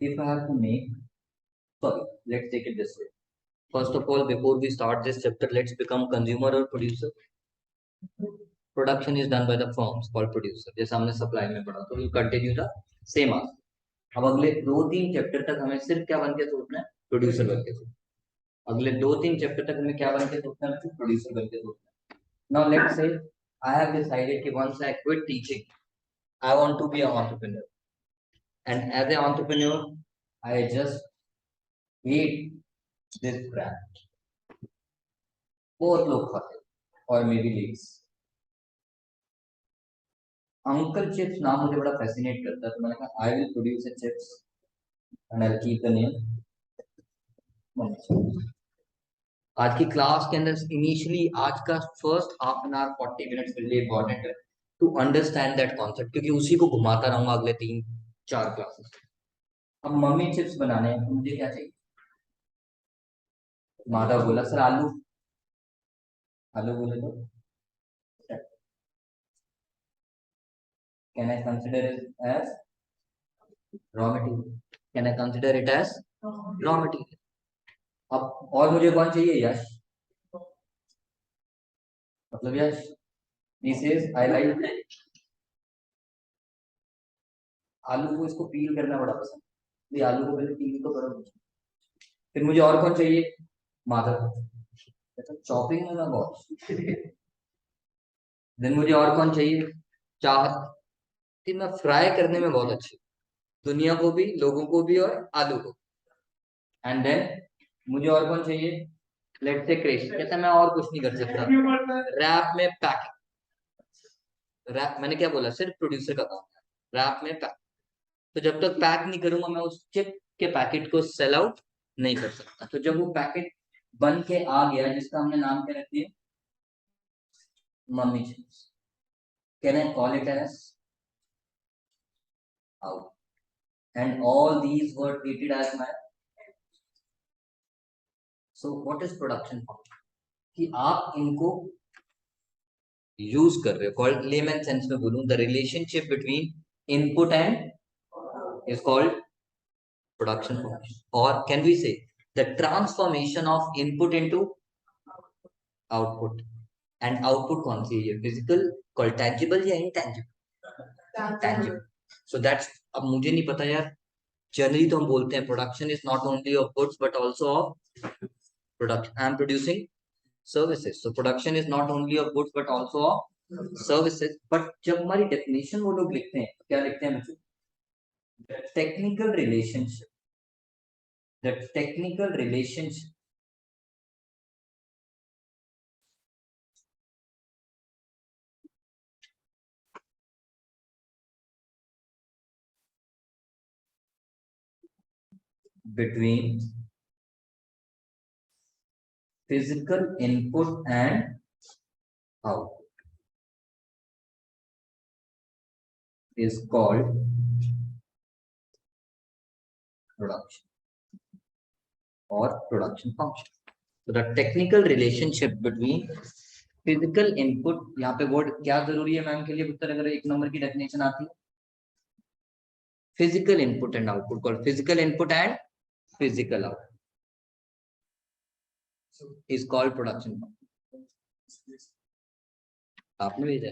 if I have to make, sorry, let's take it this way. First of all, before we start this chapter, let's become consumer or producer. Production is done by the firms called producer. जैसे हमने supply में पढ़ा, तो we continue the same answer. अब अगले 2-3 chapter तक हमें सिर्फ क्या बन के सोचना है, प्रोड्यूसर बन के सोचना। अगले 2-3 चैप्टर तक हमें क्या बन के सोचना है, प्रोड्यूसर बन के सोचना है। Now let's say I have decided कि once I quit teaching, I want to be an entrepreneur. And as an entrepreneur, I just hate this crap. बहुत लोग खाते और may be let's. Uncle chips नाम मुझे बड़ा फैसिनेट करता है, तो मैंने कहा I will produce a chips and I will keep the name. आज की क्लास के अंदर इनिशियली आज का first half an hour 40 minutes के लिए इंपॉर्टेंट है टू अंडरस्टैंड दैट कॉन्सेप्ट, क्योंकि उसी को घुमाता रहूंगा अगले 3-4 क्लासेस। अब मम्मी चिप्स बनाने हैं तो मुझे क्या चाहिए? माधव बोला सर आलू। आलू बोले तो can I consider it as raw material? Can I consider it as raw material? अब और मुझे कौन चाहिए? यश। मतलब यश दिस इज आई लाइक आलू को, इसको पील करना बड़ा पसंद, ये आलू को पहले पील तो करो। फिर मुझे और कौन चाहिए? माधव। चॉपिंग में मैं बहुत। देन मुझे और कौन चाहिए? चाहत, कि मैं फ्राई करने में बहुत अच्छी, दुनिया को भी, लोगों को भी और आलू को। एंड देन मुझे और कौन चाहिए? लेट्स से क्रेश, कहता मैं और कुछ नहीं कर सकता। रैप में पैकिंग, रैप मैंने क्या बोला, सिर्फ प्रोड्यूसर का काम है रैप में पैक। तो जब तक पैक नहीं करूंगा मैं उस चिप के पैकेट को सेल आउट नहीं कर सकता। तो जब वो पैकेट बन के आ गया, जिसका हमने नाम क्या रख दिया, mummy chips, can I call it as out, and all these were treated as my. So what is production function, कि आप इनको यूज कर रहे हो। कॉल्ड लेमन सेंस में बोलूं, the relationship between input and is called production function, or can we say the transformation of input into output? And output कौन सी है? फिजिकल, कॉल्ड tangible या intangible? Tangible. So that's, अब मुझे नहीं पता यार, जनरली तो हम बोलते हैं production is not only of goods but also of production. I am producing services, so production is not only of goods but also of services. but जब हमारी डेफिनेशन वो लोग लिखते हैं, क्या लिखते हैं बच्चों? technical relationship, the technical relationship between physical input and output is called production or production function. So the technical relationship between physical input, यहाँ पे वर्ड क्या जरूरी है मैम के लिए उत्तर, अगर 1 नंबर की डेफिनेशन आती है? physical input and output, called physical input and physical output is called production function. आपने भेजा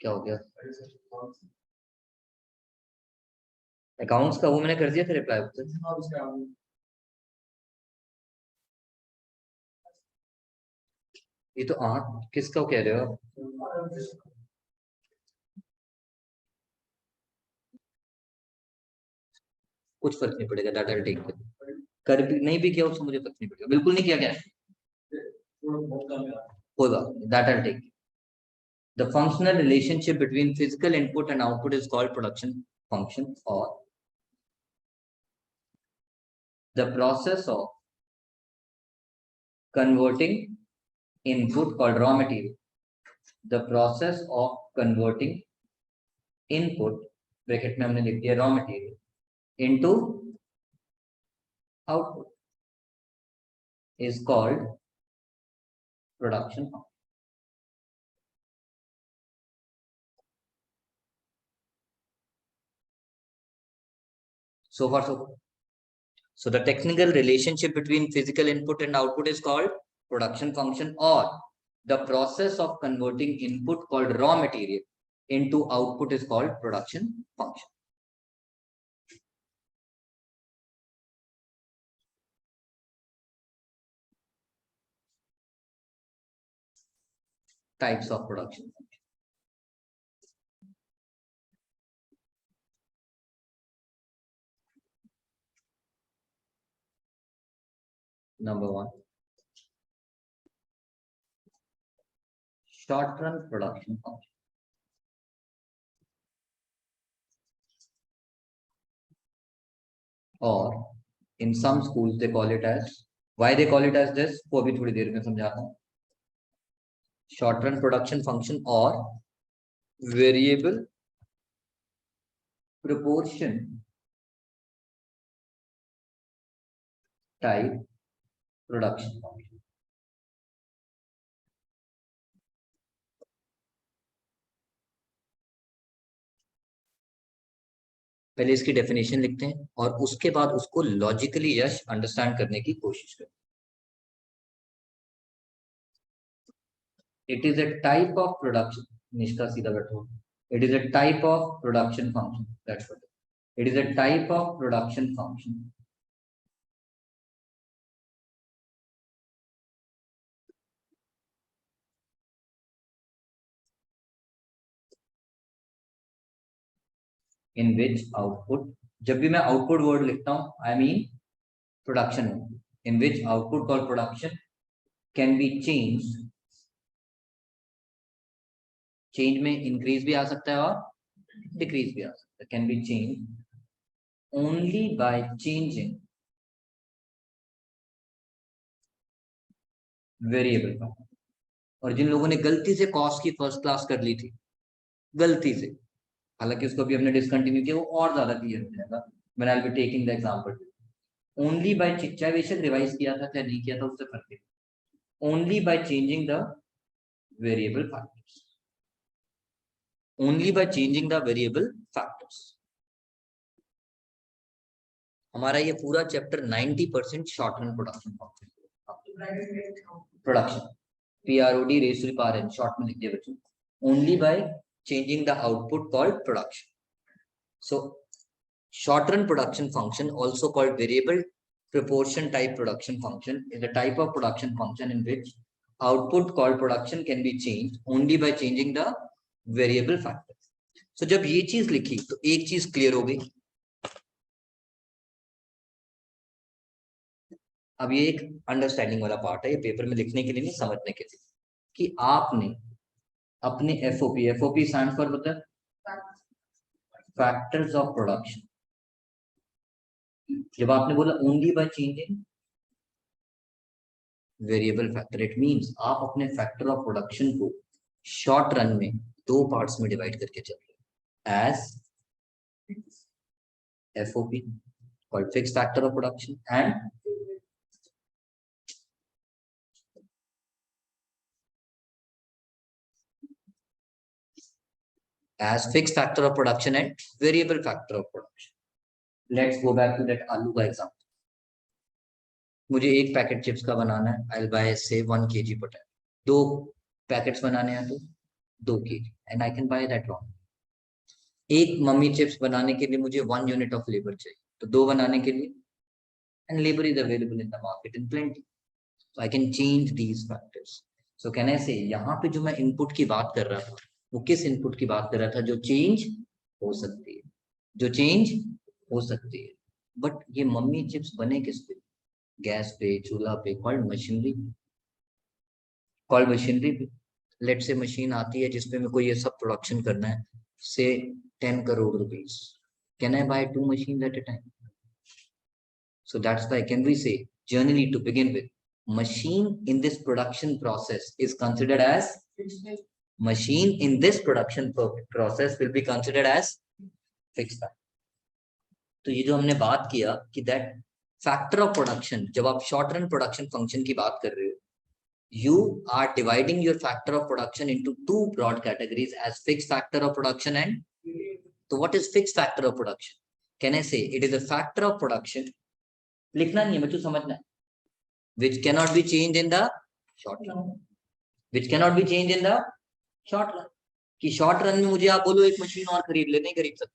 क्या हो गया? अकाउंट्स का वो मैंने कर दिया था रिप्लाई। ये तो किसका कह रहे हो? कुछ फर्क नहीं पड़ेगा, डाटा टेक कर भी नहीं भी किया उससे मुझे फर्क नहीं पड़ेगा, बिल्कुल नहीं किया गया, कोई बात नहीं, data take. The functional relationship between physical input and output is called production function, or the process of converting input called raw material. The process of converting input, bracket में हमने लिख दिया raw material, into output is called production function. So far, so good. So the technical relationship between physical input and output is called production function, or the process of converting input called raw material into output is called production function. Types of production function. Number one, short run production function. Or in some schools they call it as, why they call it as this, वो अभी थोड़ी देर में समझाता हूँ. Short run production function or variable proportion type production function. पहले इसकी definition लिखते हैं और उसके बाद उसको लॉजिकली यश अंडरस्टैंड करने की कोशिश करें. It is a type of production. निष्ठा सीधा बैठो. It is a type of production function. That's what it is. A type of production function in which output, जब भी मैं आउटपुट वर्ड लिखता हूं I mean production, in which output called production can be changed. Change में increase भी आ सकता है और डिक्रीज भी आ सकता है. Can be change only by changing variable. और जिन लोगों ने गलती से कॉस्ट की फर्स्ट क्लास कर ली थी, गलती से, हालांकि उसको भी हमने डिसकंटिन्यू किया, वो और ज्यादा क्लियर हो जाएगा when I will be taking the example. Only by, चाहे बेशक रिवाइज किया था चाहे नहीं किया था, उससे फर्क नहीं. Only by changing the variable factors. Only by changing the variable factors. हमारा ये पूरा chapter 90% short run production production PROD raised to the power n, short में लिख दिया बच्चों. Only by changing the output called production. So short run production function, also called variable proportion type production function, is a type of production function in which output called production can be changed only by changing the variable factor. So जब ये चीज लिखी तो एक चीज clear हो गई. अब ये एक अंडरस्टैंडिंग वाला पार्ट है, ये पेपर में लिखने के लिए नहीं, समझने के लिए, कि आपने अपने एफओपी स्टैंड फॉर बता फैक्टर्स ऑफ प्रोडक्शन. जब आपने बोला only by changing variable factor, it means आप अपने फैक्टर ऑफ प्रोडक्शन को शॉर्ट रन में दो पार्ट्स में डिवाइड करके चल रहे हैं. As FOP called fixed factor of production and as fixed factor of production and variable factor of production. Let's go back to that आलू का example. मुझे एक पैकेट चिप्स का बनाना है. I'll buy say 1 kg potato. 2 packets बनाने हैं तो 2 kg and I can buy that wrong. एक मम्मी चिप्स बनाने के लिए मुझे 1 यूनिट ऑफ लेबर चाहिए, तो 2 बनाने के लिए, and labor is available in the market in plenty, so I can change these factors. So can I say यहाँ पे जो मैं इनपुट की बात कर रहा था, वो किस इनपुट की बात कर रहा था जो चेंज हो सकती है, जो चेंज हो सकती है. बट ये मम्मी चिप्स बने किस पे? गैस पे, चूल्हा पे, कॉल्ड मशीनरी. कॉल्ड मशीनरी पे. लेट से मशीन आती है जिसपे मेरे को ये सब प्रोडक्शन करना है, से 10 crore rupees. Can I buy 2 machines at a time? So that's why can we say generally to begin with, machine in this production process is considered as machine in this production process will be considered as fixed factor. तो ये जो हमने बात किया कि that factor of production, जब आप short run production function की बात कर रहे हो, you are dividing your factor of production into 2 broad categories as fixed factor of production and, so what is fixed factor of production? Can I say it is a factor of production? लिखना नहीं है बच्चों, समझना है. Which cannot be changed in the short run. Which cannot be changed in the short run. कि short run में मुझे आप बोलो एक मशीन और खरीद ले, नहीं खरीद सकते.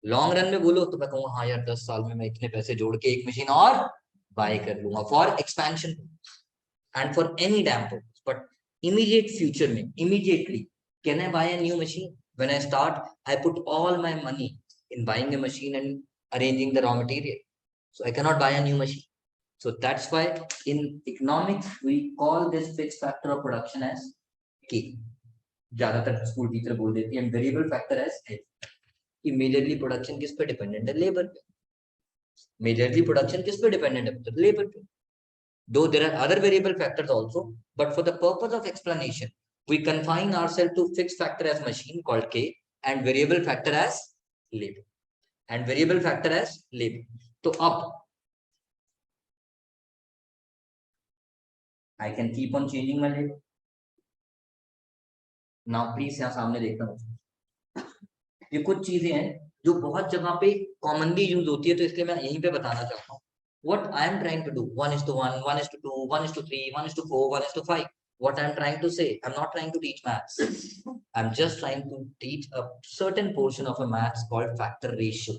लॉन्ग रन में बोलो तो मैं कहूँगा हाँ यार 10 साल में मैं इतने पैसे जोड़ के एक मशीन और बाय कर लूंगा for expansion and for any damn purpose. But immediate future में, immediately can I buy a new machine? When I start I put all my money in buying a machine and arranging the raw material. So I cannot buy a new machine. So that's why in economics we call this fixed factor of production as K. ज्यादातर school teacher बोल देती है variable factor as L. कि majorly production किस पे dependent है? Labour पे. Majorly production किस पे डिपेंडेंट है? तो लेबर पे. Though there are other variable factors also, but for the purpose of explanation, we confine ourselves to fixed factor as machine called K and variable factor as labor. And variable factor as labor. तो अब I can keep on changing my labor. Now please यहाँ सामने देखना मुझे. ये कुछ चीजें हैं जो बहुत जगह पे कॉमनली यूज होती है, तो इसलिए मैं यहीं पे बताना चाहता हूँ. What I am trying to do, 1:1, 1:2, 1:3, 1:4, 1:5. What I am trying to say, I'm not trying to teach maths. I'm just trying to teach a certain portion of a maths called factor ratio.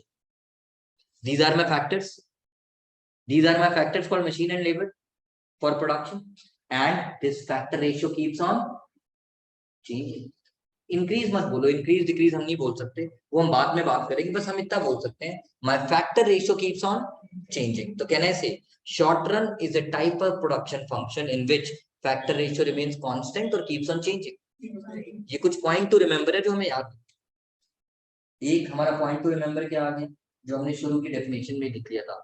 These are my factors. These are my factors called machine and labor for production. And this factor ratio keeps on changing. Increase मत बोलो, increase decrease हम नहीं बोल सकते, वो हम बाद में बात करेंगे. बस हम इतना बोल सकते हैं my factor ratio keeps on changing. तो कैन आई से short run is a type of production function in which factor ratio remains constant और कीप्स ऑन चेंजिंग. ये कुछ पॉइंट टू रिमेंबर है जो हमें याद. एक हमारा पॉइंट टू रिमेंबर क्या आ गया जो हमने शुरू की डेफिनेशन में लिख लिया था.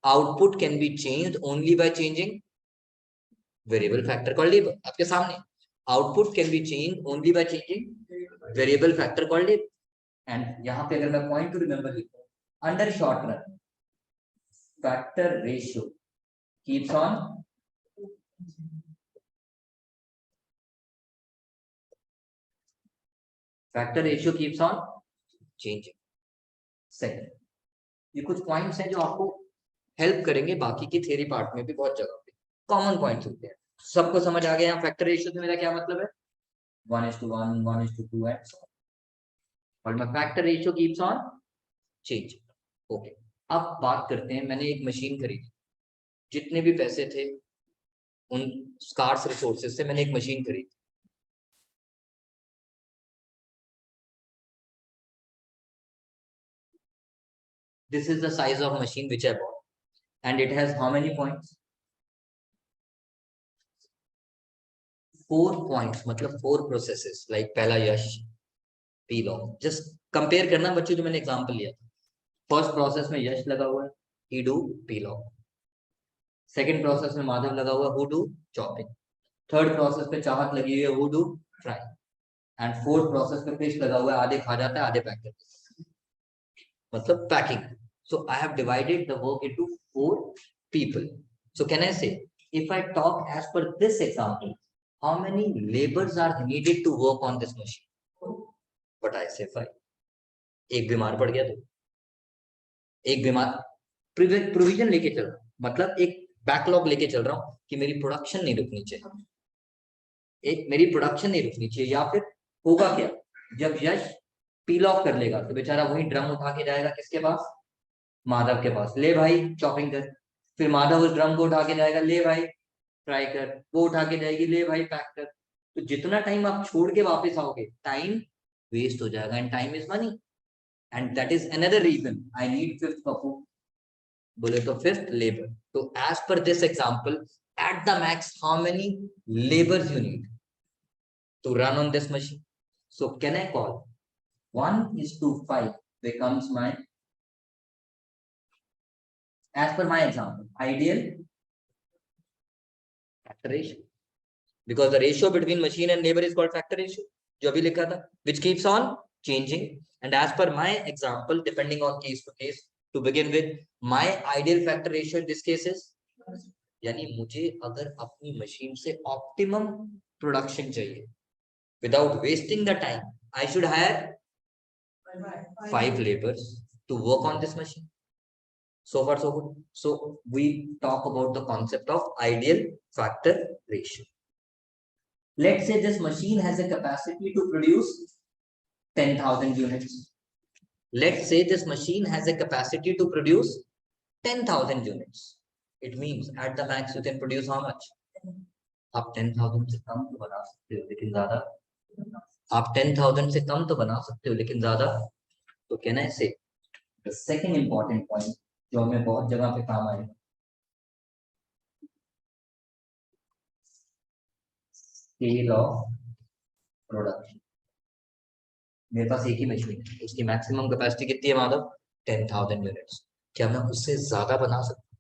Output can be changed only by changing variable factor called labour. आपके सामने output can be changed only by changing variable factor called labour. And यहाँ पे अगर मैं पॉइंट टू रिमेंबर लिखूं, under short run factor ratio keeps on changing. Second, ये कुछ points हैं जो आपको हेल्प करेंगे बाकी की थ्योरी पार्ट में भी. बहुत जगह पे कॉमन पॉइंट्स होते हैं. सबको समझ आ गया यहाँ फैक्टर रेशियो से मेरा क्या मतलब है? 1:1, 1:2 एंड सो ऑन. और मैं factor ratio keeps on changing. Okay, अब बात करते हैं. मैंने एक मशीन खरीदी, जितने भी पैसे थे उन स्कार्स रिसोर्सेज से मैंने एक मशीन खरीदी. This is the size of machine which I bought, and it has how many points? 4 points, मतलब 4 processes. Like पहला यश, पील ऑफ. जस्ट कंपेयर करना बच्चों जो मैंने एग्जांपल लिया था. फर्स्ट प्रोसेस में यश लगा हुआ है, he do peel off. Second process में माधव लगा हुआ है, who do chopping. Third process पे चाहत लगी हुई है, who do fry. And fourth process पे फिश लगा हुआ है, आधे खा जाता है आधे पैक करता है, मतलब packing. So I have divided the work into 4 people. So can I say, if I talk as per this example, how many laborers are needed to work on this machine? But I say 5. एक बीमार पड़ गया तो एक बीमार provision लेके चल रहा हूं, मतलब एक बैकलॉग लेके चल रहा हूं कि मेरी प्रोडक्शन नहीं रुकनी चाहिए. एक मेरी प्रोडक्शन नहीं रुकनी चाहिए. या फिर होगा क्या, जब यश पील ऑफ कर लेगा तो बेचारा वही ड्रम उठा के जाएगा किसके पास? माधव के पास. ले भाई चॉपिंग कर. फिर माधव उस ड्रम को उठा के जाएगा, ले भाई फ्राई कर. वो उठा के जाएगी, ले भाई पैक कर. तो जितना टाइम आप छोड़ के वापस आओगे टाइम वेस्ट हो जाएगा. And time is money. And that is another reason I need fifth Pappu. बोले तो फिफ्थ लेबर. तो as per this example, at the max how many labours you need to run on this machine? So can I call 1:5 becomes my, as per my example, ideal factor ratio, because the ratio between machine and labor is called factor ratio, जो अभी लिखा था, which keeps on changing. And as per my example, depending on case to case, to begin with, my ideal factor ratio in this case is, यानी मुझे अगर अपनी machine से optimum production चाहिए without wasting the time, I should hire 5 laborers to work on this machine. So far, so good. So we talk about the concept of ideal factor ratio. Let's say this machine has a capacity to produce 10,000 units. Let's say this machine has a capacity to produce 10,000 units. It means at the max you can produce how much? आप 10,000 से कम तो बना सकते हो लेकिन ज्यादा आप 10,000 से कम तो बना सकते हो लेकिन ज्यादा तो कहना है से the second important point जो हमें बहुत जगह पे काम आएगा स्केल ऑफ प्रोडक्शन मेरे पास एक ही मशीन है उसकी मैक्सिमम कैपेसिटी कितनी है माधव 10,000 यूनिट्स क्या मैं उससे ज्यादा बना सकता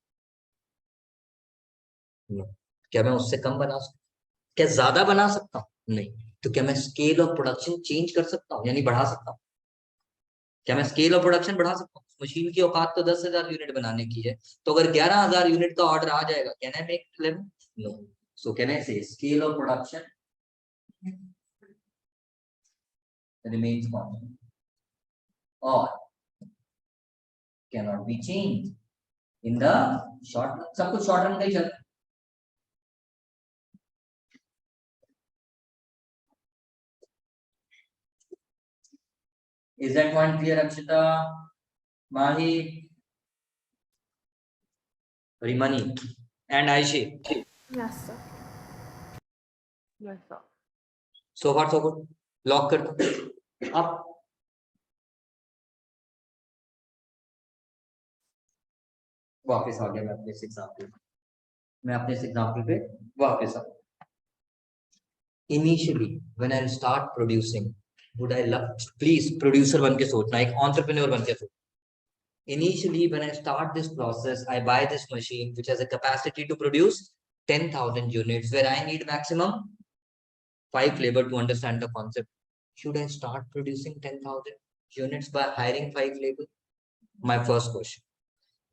हूँ क्या मैं उससे कम बना सकता हूँ क्या ज्यादा बना सकता हूँ नहीं तो क्या मैं स्केल ऑफ प्रोडक्शन चेंज कर सकता हूँ यानी बढ़ा सकता हूँ क्या मैं स्केल ऑफ प्रोडक्शन बढ़ा सकता हूँ मशीन की औकात तो 10,000 यूनिट बनाने की है तो अगर 11,000 यूनिट का ऑर्डर आ जाएगा can I make 11 no so can I say scale of production remains constant or cannot be changed in the short run सब कुछ शॉर्ट रन का ही चल is that point clear Akshita Mahi Rimani and Aishi Yes, sir. Yes, sir. so far so good lock कर दो अब वापस आ गया मैं अपने इस एग्जांपल पे वापस आ initially when I start producing would I love please producer बन के सोचना एक एंटरप्रेन्योर बन के सोचना initially when I start this process I buy this machine which has a capacity to produce 10,000 units where I need maximum 5 labor to understand the concept should I start producing 10,000 units by hiring 5 labor my first question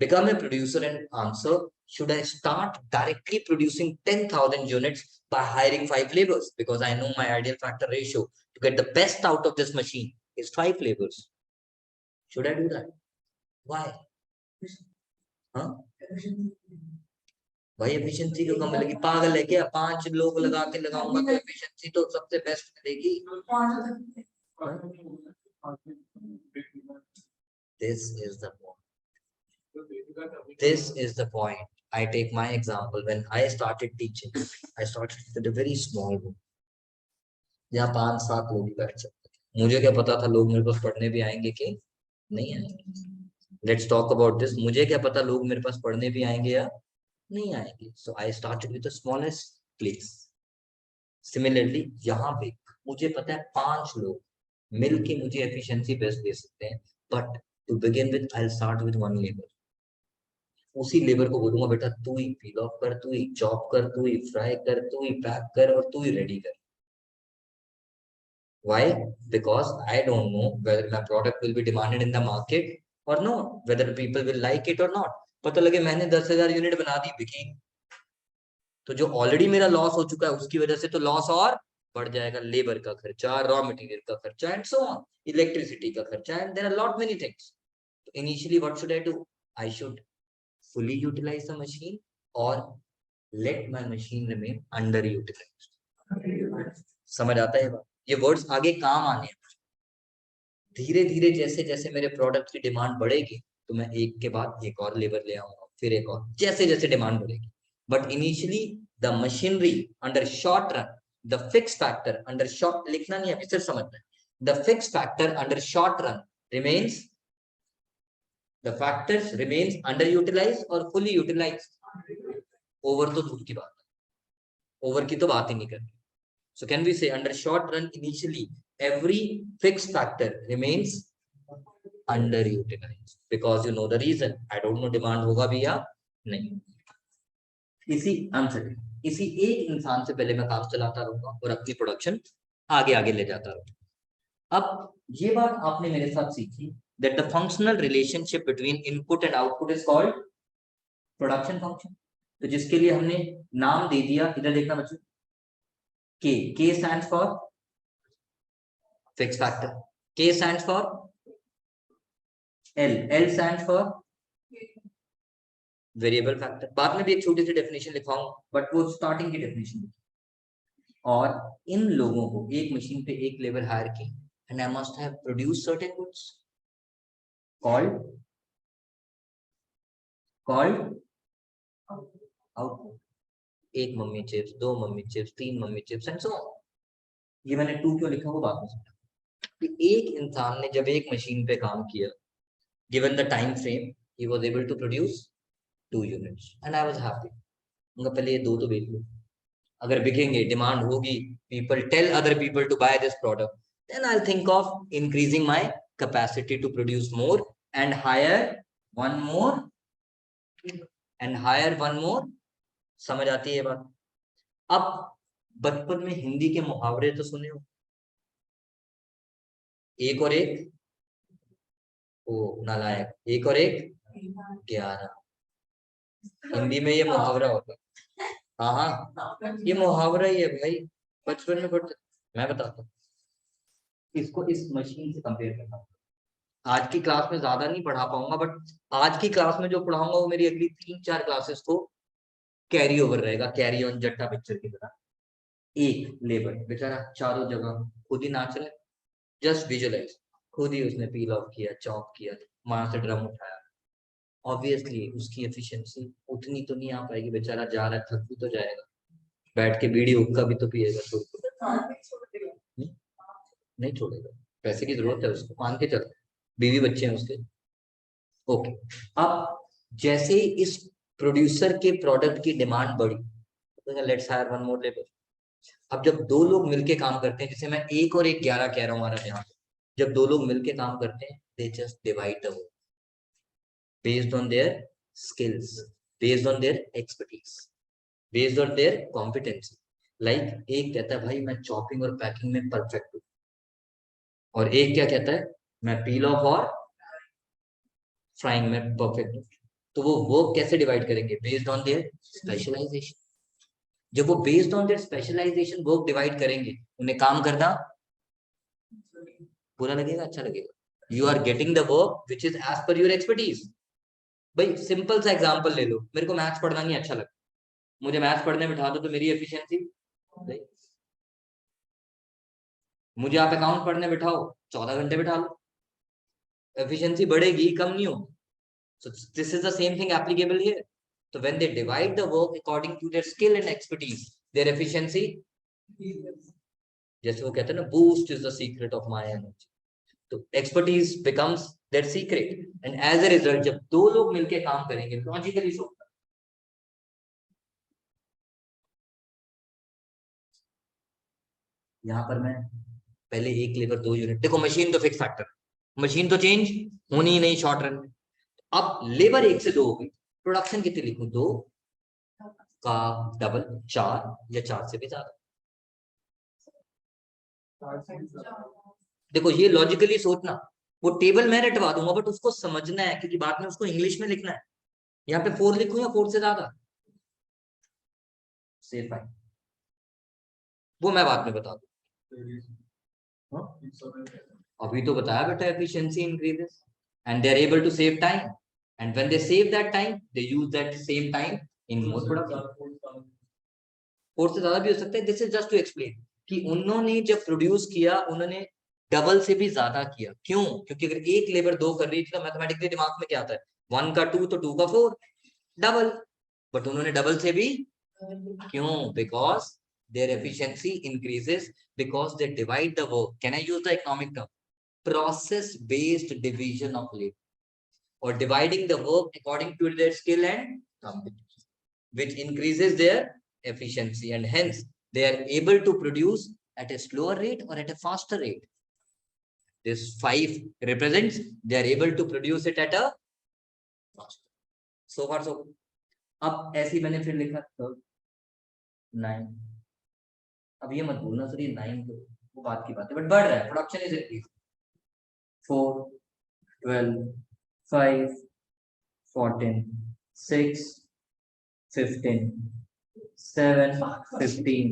become a producer and answer should I start directly producing 10,000 units by hiring 5 laborers because I know my ideal factor ratio to get the best out of this machine is 5 laborers should I do that why हाँ भाई efficiency क्यों कम मिलेगी पागल है क्या 5 लोग लगा के लगाऊंगा तो एफिशिएंसी तो सबसे बेस्ट मिलेगी this is the point this is the point I take my example when I started teaching I started with a very small room जहाँ 5-7 लोग बैठ सकते मुझे क्या पता था लोग मेरे पास पढ़ने भी आएंगे कि नहीं आएंगे लेट्स टॉक अबाउट दिस मुझे क्या पता लोग मेरे पास पढ़ने भी आएंगे या नहीं आएंगे so I started with the smallest place similarly यहाँ पे मुझे पता है 5 लोग मिलके मुझे एफिशिएंसी बेस्ट दे सकते हैं but to begin with I start with 1 labour उसी लेबर को बोलूंगा बेटा तू ही पील ऑफ कर तू ही चॉप कर तू ही फ्राई कर तू ही पैक कर और तू ही रेडी कर why because I don't know whether my product will be demanded in the market or no whether people will like it or not पता लगे मैंने 10,000 यूनिट बना दी बिकी तो जो ऑलरेडी मेरा लॉस हो चुका है उसकी वजह से तो लॉस और बढ़ जाएगा लेबर का खर्चा रॉ मटेरियल का खर्चा एंड सो ऑन इलेक्ट्रिसिटी का खर्चा and there are lot many things initially what should I do I should fully utilize the machine or let my machine remain underutilized समझ आता है ये वर्ड्स आगे काम आने हैं धीरे धीरे जैसे जैसे मेरे प्रोडक्ट की डिमांड बढ़ेगी तो मैं एक के बाद एक और लेबर ले आऊंगा फिर एक और जैसे जैसे डिमांड बढ़ेगी but initially the machinery under short run the fix factor under short लिखना नहीं है सिर्फ समझना है the fix factor under short run remains the factors remains underutilized or fully utilized over तो दूर की बात है over की तो बात ही नहीं करनी so can we say under short run initially every fixed factor remains underutilized because you know the reason I don't know demand होगा भी या नहीं इसी आंसर इसी एक इंसान से पहले मैं काम चलाता रहूंगा और अपनी प्रोडक्शन आगे आगे ले जाता रहूंगा अब ये बात आपने मेरे साथ सीखी that the functional relationship between input and output is called production function तो जिसके लिए हमने नाम दे दिया इधर देखना बच्चों K stands for fixed factor K stands for L stands for variable factor. बाद में भी एक छोटी सी डेफिनेशन लिखवाऊं, बट वो स्टार्टिंग की डेफिनेशन। और इन लोगों को एक मशीन पे एक लेवल हायर की, and I must have produce certain goods called output. एक मम्मी चिप्स, दो मम्मी चिप्स, तीन mummy chips and so on. ये मैंने 2 क्यों लिखा वो बात में समझा कि एक इंसान ने जब एक मशीन पे काम किया, given the time frame, he was able to produce 2 units and I was happy. उनका पहले ये 2 तो बेच लो, अगर बिकेंगे, डिमांड होगी, people tell other people to buy this product, then I'll think of increasing my capacity to produce more and hire one more समझ आती है ये बात? अब बचपन में हिंदी के मुहावरे तो सुने हो, एक और एक, ओ नालायक, एक और एक 11। हिंदी में ये मुहावरा होता है। हाँ हाँ, ये मुहावरा ही है भाई, बचपन में पढ़ते। मैं बताता हूँ, इसको इस मशीन से कंपेयर करता हूँ। आज की क्लास में ज्यादा नहीं पढ़ा पाऊंगा, बट आज की क्लास में जो पढ़ाऊंगा वो मेरी अगली 3-4 क्लासेस को कैरी ओवर रहेगा, कैरी ऑन जट्टा पिक्चर की तरह। एक लेबर बेचारा चारों जगह खुद ही नाच रहा है, जस्ट विजुअलाइज, खुद ही उसने पील ऑफ किया, चॉप किया, वहां से ड्रम उठाया। ऑब्वियसली उसकी एफिशिएंसी उतनी तो नहीं आ पाएगी, बेचारा जा रहा है, थक भी तो जाएगा, बैठ के बीड़ी हुक्का भी तो पिएगा, नहीं छोड़ेगा, पैसे की जरूरत है उसको, मान के चल, बीवी बच्चे हैं उसके। ओके, अब जैसे ही इस प्रोड्यूसर के प्रोडक्ट की डिमांड बढ़ी, तो let's hire one more labour. अब जब 2 लोग मिलके काम करते हैं, जैसे मैं 1 और 1 11 कह रहा हूँ हमारा ध्यान, जब 2 लोग मिलके काम करते हैं, they just divide the work based on their skills, based on there expertise, based on there competency. Like एक कहता है भाई मैं चॉपिंग और पैकिंग में परफेक्ट हूँ, और एक क्या कहता है मैं पील ऑफ और फ्राइंग में परफेक्ट हूँ। तो वो वर्क कैसे डिवाइड करेंगे? Based on their specialization. जब वो based on their specialization work divide करेंगे, उन्हें काम करना बुरा लगेगा, अच्छा लगेगा? You are getting the work which is as per your expertise. भाई सिंपल सा एग्जांपल ले लो, मेरे को मैथ्स पढ़ना नहीं अच्छा लगता, मुझे मैथ्स पढ़ने बिठा दो तो मेरी एफिशिएंसी, मुझे आप अकाउंट पढ़ने बिठाओ 14 घंटे बिठा लो, एफिशिएंसी बढ़ेगी, कम नहीं होगी। So this is the same thing applicable here. So when they divide the work according to their skill and expertise, their efficiency, जैसे वो कहते हैं ना, boost is the secret of my energy. तो expertise becomes their secret, and as a result, जब 2 लोग मिलके काम करेंगे, logically so, यहाँ पर मैं पहले 1 लेबर 2 यूनिट, देखो मशीन तो फिक्स फैक्टर, मशीन तो चेंज होनी ही नहीं शॉर्ट रन में। अब लेबर 1 से 2 हो गई, प्रोडक्शन कितनी लिखूं? 2 का डबल, 4 या 4 से भी ज्यादा। देखो ये लॉजिकली सोचना, वो टेबल मैं रटवा दूंगा, बट उसको समझना है, क्योंकि बाद में उसको इंग्लिश में लिखना है। यहाँ पे 4 लिखूं या 4 से ज्यादा, सेफ है, वो मैं बाद में बता दूं। अभी तो बताया बेटा, efficiency increases and they are able to save time, and when they save that time, they use that same time in more production. 4 से ज्यादा भी हो सकता है। This is just to explain कि उन्होंने जब प्रोड्यूस किया, उन्होंने डबल से भी ज्यादा किया। क्यों? क्योंकि अगर एक लेबर 2 कर रही थी तो मैथमेटिकली दिमाग में क्या आता है, 1 का 2 तो 2 का 4, डबल। बट उन्होंने डबल से भी, क्यों? Because their efficiency increases, because they divide the work. Can I use the economic term? Process based division of labour, or dividing the work according to their skill and competence, which increases their efficiency, and hence they are able to produce at a slower rate or at a faster rate. This 5 represents they are able to produce it at a faster. So far so good. अब ऐसी मैंने फिर लिखा 9। अब ये मत भूलना sir, ये 9 तो वो बात की बात है, बट बढ़ रहा है, प्रोडक्शन इज इंक्रीजिंग। 4, 12, 5, 14, 6, 15, 7, 15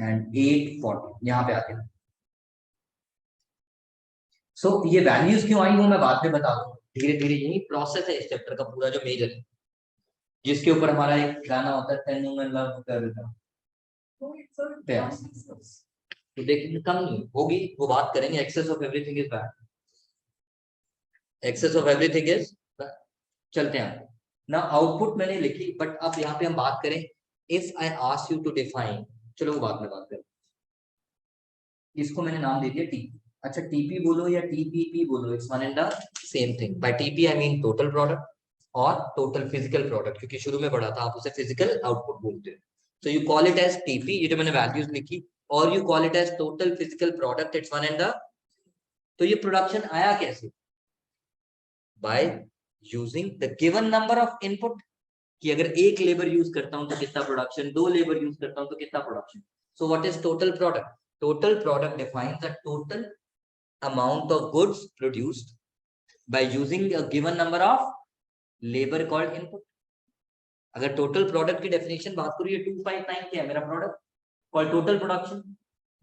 and 8, 40। यहाँ पे आते हैं सो ये वैल्यूज क्यों आई वो मैं बाद में बता दूंगा, धीरे धीरे यही प्रोसेस है इस चैप्टर का पूरा जो मेजर है, जिसके ऊपर हमारा एक गाना होता है तेनू मैं लव करता प्यार। तो देखिए कम नहीं होगी, वो बात करेंगे, excess of everything is bad, excess of everything is, चलते हैं ना। आउटपुट मैंने लिखी, बट अब यहाँ पे हम बात करें, if I ask you to define, चलो वो बाद में बात करें। इसको मैंने नाम दे दिया टीपी। अच्छा टीपी बोलो या टीपीपी बोलो, it's one and the same thing. By TP I mean total product और टोटल फिजिकल प्रोडक्ट, क्योंकि शुरू में पढ़ा था आप उसे फिजिकल आउटपुट बोलते हो। So you call it as TP, ये जो मैंने वैल्यूज लिखी, और you call it as total physical product, it's one and the, तो ये प्रोडक्शन आया कैसे? By using the given number of input, कि अगर एक लेबर यूज करता हूं तो कितना प्रोडक्शन, दो लेबर यूज करता हूं तो कितना production. So what is total product? Total product defines the total amount of goods produced by using a given number of labor called input. अगर टोटल प्रोडक्ट की डेफिनेशन बात करूं, ये 259 क्या है मेरा प्रोडक्ट, और टोटल प्रोडक्शन,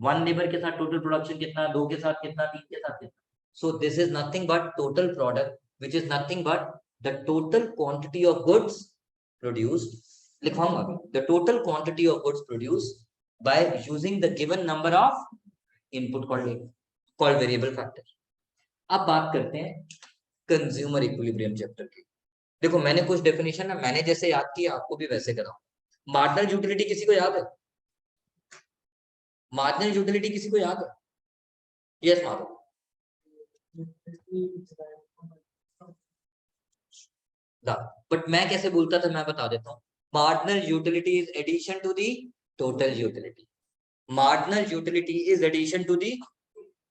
वन लेबर के साथ टोटल प्रोडक्शन कितना, दो के साथ कितना, तीन के साथ कितना। So this is nothing but total product, which is nothing but the total quantity of goods produced, लिखवाऊंगा the total quantity of goods produced by using the given number of input called variable factor. अब बात करते हैं consumer equilibrium chapter की। देखो मैंने कुछ definition ना मैंने जैसे याद किया आपको भी वैसे कराऊं। मार्जिनल यूटिलिटी किसी को याद है? मार्जिनल यूटिलिटी किसी को याद है? यस मारो। बट मैं कैसे बोलता था मैं बता देता हूँ। Marginal utility is addition to the total utility. Marginal utility is addition to the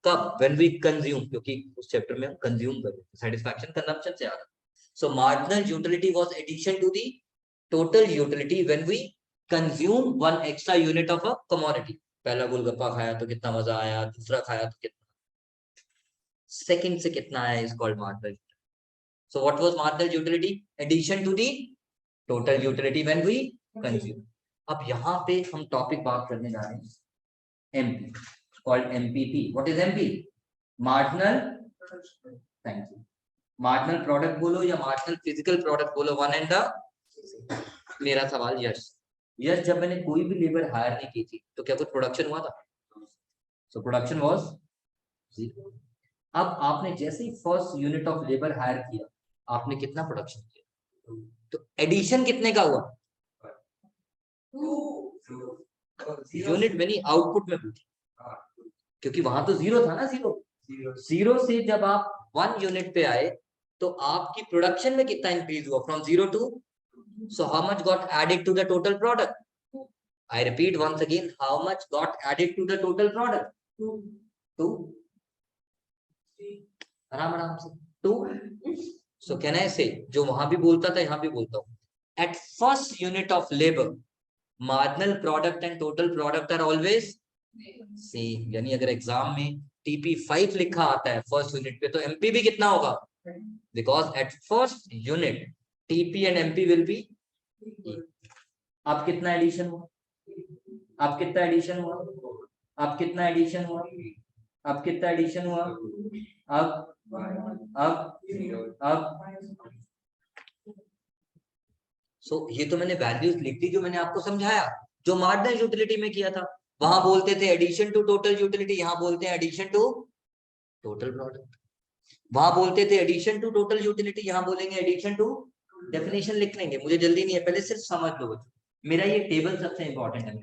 कब, व्हेन वी कंज्यूम, क्योंकि उस चैप्टर में हम कंज्यूम कर रहे हैं, सेटिस्फैक्शन कंजम्पशन से आ रहा है। So marginal utility was addition to the total utility when we consume one extra unit of a commodity. पहला गोलगप्पा खाया तो कितना मजा आया, दूसरा खाया तो कितना, सेकंड से कितना आया, is called marginal. So what was marginal utility? Addition to the total utility when we consume. अब यहाँ पे हम टॉपिक बात करने जा रहे हैं MP, called MPP. What is MP? Marginal, thank you, marginal product बोलो या मार्जिनल फिजिकल प्रोडक्ट बोलो, वन एंड द। मेरा सवाल यस, यस जब मैंने कोई भी लेबर हायर नहीं की थी तो क्या कुछ प्रोडक्शन हुआ था? So production was zero. अब आपने जैसे ही first unit of labour hire किया, आपने कितना प्रोडक्शन किया? तो एडिशन कितने का हुआ? यूनिट में नहीं, आउटपुट में पूछा, क्योंकि वहां तो जीरो था ना, जीरो। जीरो से जब आप वन यूनिट पे आए तो आपकी प्रोडक्शन में कितना इंक्रीज हुआ, from zero to, so how much got added to the total product? I repeat once again, how much got added to the total product? Two. आराम आराम से, two. So can I say, जो वहां भी बोलता था यहाँ भी बोलता हूँ, at first unit of labor marginal product and total product are always same। यानी अगर एग्जाम में TP5 लिखा आता है फर्स्ट यूनिट पे, तो MP भी कितना होगा, because at first unit TP and MP will be। अब कितना एडिशन हुआ, अब कितना एडिशन हुआ, अब कितना एडिशन हुआ, अब कितना एडिशन हुआ, अब सो ये तो मैंने वैल्यूज लिख दी जो मैंने आपको समझाया, जो मार्जिनल यूटिलिटी में किया था। वहां बोलते थे एडिशन टू टोटल यूटिलिटी, यहाँ बोलते हैं एडिशन टू टोटल प्रोडक्ट। वहां बोलते थे एडिशन टू टोटल यूटिलिटी, यहाँ बोलेंगे एडिशन टू। डेफिनेशन लिख लेंगे, मुझे जल्दी नहीं है, पहले सिर्फ समझ लो बच्चों, मेरा ये टेबल सबसे इंपॉर्टेंट है।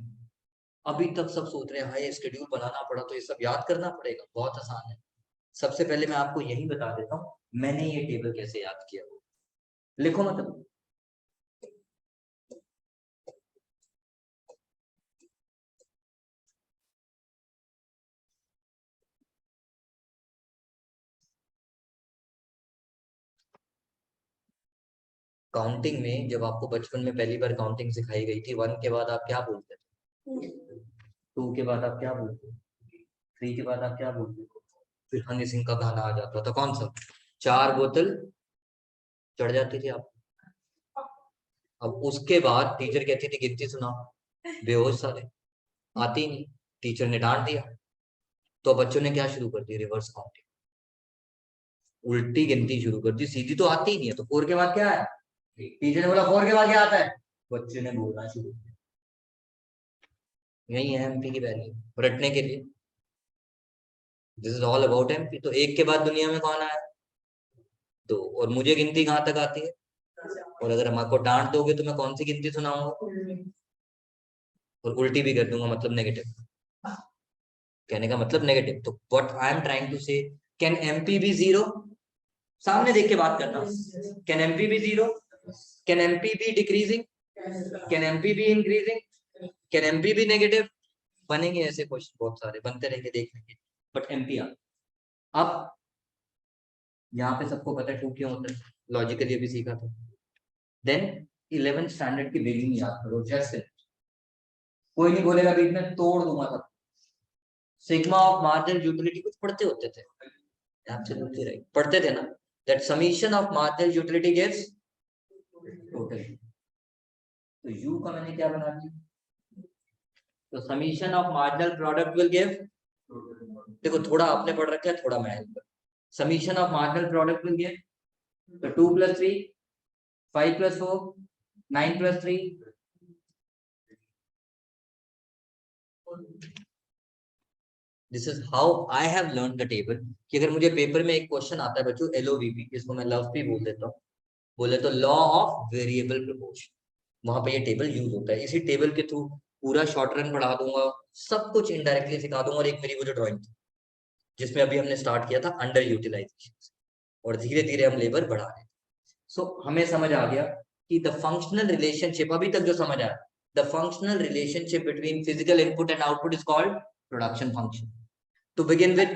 अभी तक सब सोच रहे हैं हाई शेड्यूल बनाना पड़ा तो ये सब याद करना पड़ेगा, बहुत आसान है। सबसे पहले मैं आपको यही बता देता हूँ मैंने ये टेबल कैसे याद किया। लिखो मतलब, काउंटिंग में जब आपको बचपन में पहली बार काउंटिंग सिखाई गई थी, वन के बाद आप क्या बोलते थे, टू के बाद आप क्या बोलते, थ्री के बाद आप क्या बोलते, फिर हनी सिंह का गाना आ जाता था, कौन सा, चार बोतल चढ़ जाती थी आप। अब उसके बाद टीचर कहती थी गिनती सुनाओ, बेहोश सारे, आती नहीं, टीचर ने डांट दिया, तो बच्चों ने क्या शुरू कर दिया, रिवर्स काउंटिंग। उल्टी गिनती शुरू कर दी, सीधी तो आती ही नहीं है। तो 4 के बाद क्या है? टीचर ने बोला 4 के बाद क्या आता है, बच्चे ने बोलना शुरू किया। यही है एमपी की वैल्यू रटने के लिए। This is all about MP. तो 1 के बाद दुनिया में कौन आया? 2। और मुझे गिनती कहाँ तक आती है? और अगर हमको डांट दोगे तो मैं कौन सी गिनती सुनाऊंगा? और उल्टी भी कर दूंगा, मतलब नेगेटिव। कहने का मतलब नेगेटिव। तो what I am trying to say, can MP be 0? सामने देख के बात करना। Can MP be 0? Can MP be decreasing? Can MP be increasing? Can MP be negative? बनेंगे ऐसे क्वेश्चन बहुत सारे, बनते रहेंगे, देख लेंगे। बट एमपी अब यहाँ पे सबको पता है 2 क्यों होता है, लॉजिकली अभी सीखा था। देन 11th स्टैंडर्ड की बिगिनिंग याद करो, जैसे कोई नहीं बोलेगा बीच में, तोड़ दूंगा सब। सिग्मा ऑफ मार्जिनल यूटिलिटी कुछ पढ़ते होते थे, एब्सोल्युटली राइट, पढ़ते थे ना, that summation of marginal utility gives total. तो यू का मैंने क्या बना दिया, तो summation of marginal product will give, देखो थोड़ा आपने पढ़ रखा है, थोड़ा मैं हेल्प कर। Summation of marginal product will give, तो 2 + 3, 5 + 4, 9 + 3। This is how I have learn the table. कि अगर मुझे पेपर में एक क्वेश्चन आता है बच्चों, LOVP, जिसको मैं लव भी बोल देता हूँ, बोले तो लॉ ऑफ वेरिएबल प्रोपोर्शन, वहां पे ये टेबल यूज होता है। इसी टेबल के थ्रू पूरा शॉर्ट रन पढ़ा दूंगा, सब कुछ इनडायरेक्टली सिखा दूंगा। और एक मेरी वो जो ड्राइंग थी, जिसमें अभी हमने स्टार्ट किया था अंडर यूटिलाइजेशन, और धीरे धीरे हम लेबर बढ़ा रहे हैं। सो हमें समझ आ गया कि द फंक्शनल रिलेशनशिप, अभी तक जो समझ आया, the functional relationship between physical input and output is called production function. To begin with,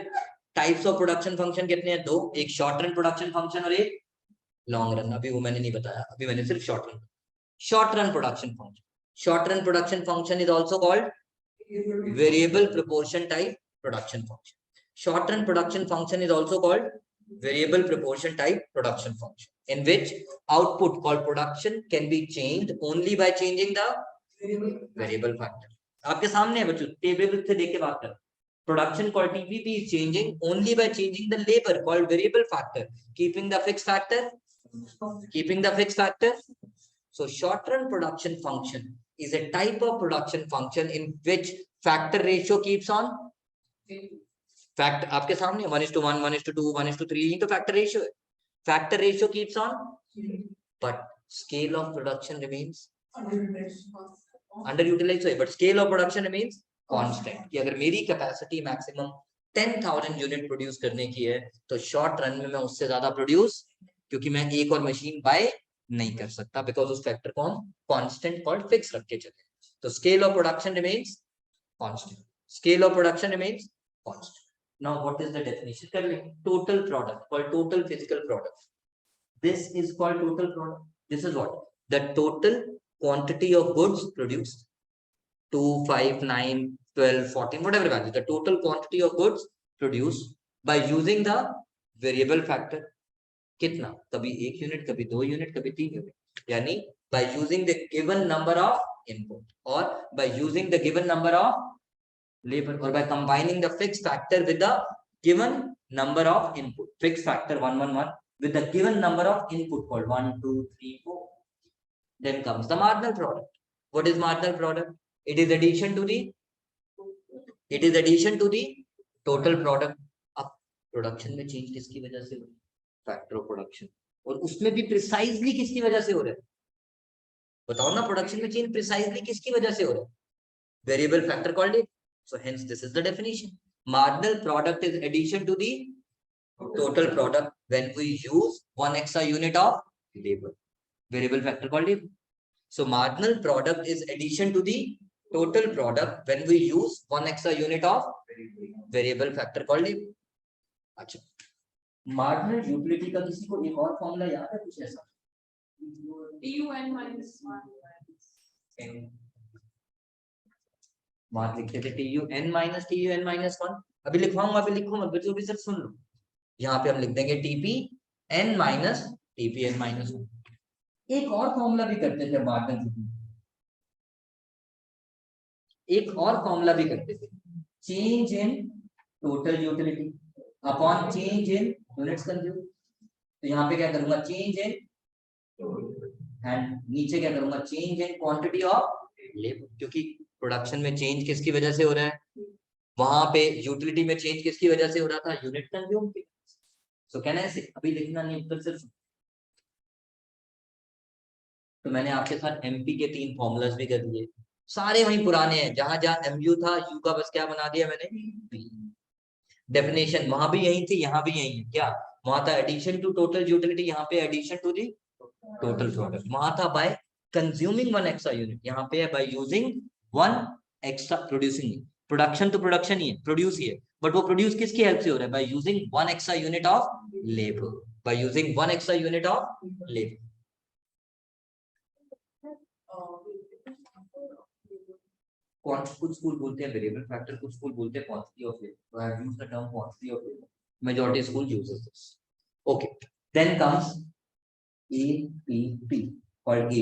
types of production function कितने हैं? 2, एक शॉर्ट रन प्रोडक्शन फंक्शन और एक लॉन्ग रन। अभी वो मैंने नहीं बताया, अभी मैंने सिर्फ short run production function. Short run production function is also called variable proportion type production function. Short run production function is also called variable proportion type production function, in which output called production can be changed only by changing the variable factor. आपके सामने है बच्चों, table से देख के बात कर। Production called TPP is changing only by changing the labor called variable factor, keeping the fixed factor. So short run production function is a type of production function in which factor ratio keeps on fact, आपके सामने 1:1, 1:2, 1:3, तो factor ratio है। Factor ratio keeps on, but scale of production remains underutilized, but scale of production remains constant। कि अगर मेरी capacity maximum 10,000 unit produce करने की है, तो शॉर्ट रन में मैं उससे ज्यादा प्रोड्यूस, क्योंकि मैं एक और मशीन बाय नहीं कर सकता, बिकॉज उस फैक्टर को हम कांस्टेंट कॉल्ड फिक्स रख के चले। तो scale of production remains constant, scale of production remains constant. Now what is the definition कर लेंगे। Total product called total physical product, this is called total product. This is what, the total quantity of goods produced, 2, 5, 9, 12, 14, whatever value, the total quantity of goods produced by using the variable factor। कितना, कभी 1 unit, कभी 2 unit, कभी 3 unit, यानी by using the given number of input or by using the given number of labor or by combining the fixed factor with the given number of input, fixed factor 1, 1, 1 with the given number of input called 1, 2, 3, 4. Then comes the marginal product. What is marginal product? It is addition to the total product। अब production में change किसकी वजह से हो रही है? Factor of production. और उसमें भी प्रिसाइजली किसकी वजह से हो रहा है? बताओ ना, प्रोडक्शन में चेंज प्रिसाइजली किसकी वजह से हो रहा है? Variable factor called it. So hence this is the definition. Marginal product is addition to the total product when we use 1 extra unit of labor, variable factor called labor। So marginal product is addition to the total product when we use 1 extra unit of variable factor called labor। अच्छा, marginal utility का किसी को एक और formula याद है कुछ ऐसा? TUN minus 1 बात लिखते थे, TUN minus 1। अभी लिखवाऊंगा, अभी लिखो मत बच्चों, भी सिर्फ सुन लो। यहाँ पे हम लिख देंगे TPN minus TPN minus 1। एक और फॉर्मूला भी करते थे मार्जिनल यूटिलिटी, एक और फॉर्मूला भी करते थे, change in total utility upon change in units consumed. तो यहाँ पे क्या करूंगा, चेंज इन, एंड नीचे क्या करूंगा, change in quantity of labour, क्योंकि प्रोडक्शन में चेंज किसकी वजह से हो रहा है, वहां पे यूटिलिटी में चेंज किसकी वजह से हो रहा था, यूनिट कंज्यूम की। सो कहना है अभी लिखना नहीं, उत्तर सिर्फ। तो मैंने आपके साथ एमपी के 3 फॉर्मूलाज भी कर दिए, सारे वही पुराने हैं, जहां जहां एमयू था यू का बस क्या बना दिया मैंने, डेफिनेशन वहां भी यही थी, यहाँ भी यही है, क्या वहां था एडिशन टू टोटल यूटिलिटी, यहाँ पे addition to the total product, वहां था बाय कंज्यूमिंग 1 एक्स्ट्रा यूनिट, यहाँ पे है by using 1 extra producing. Production तो प्रोडक्शन ही है, प्रोड्यूस ही है, बट वो प्रोड्यूस किसकी हेल्प से हो रहा है, by using 1 extra unit of labour, by using 1 extra unit of labour. कुछ स्कूल बोलते हैं वेरिएबल फैक्टर, कुछ स्कूल बोलते हैं quantity of labour, so I have used the term quantity of labor, majority school uses this. Okay, then comes APP और AP,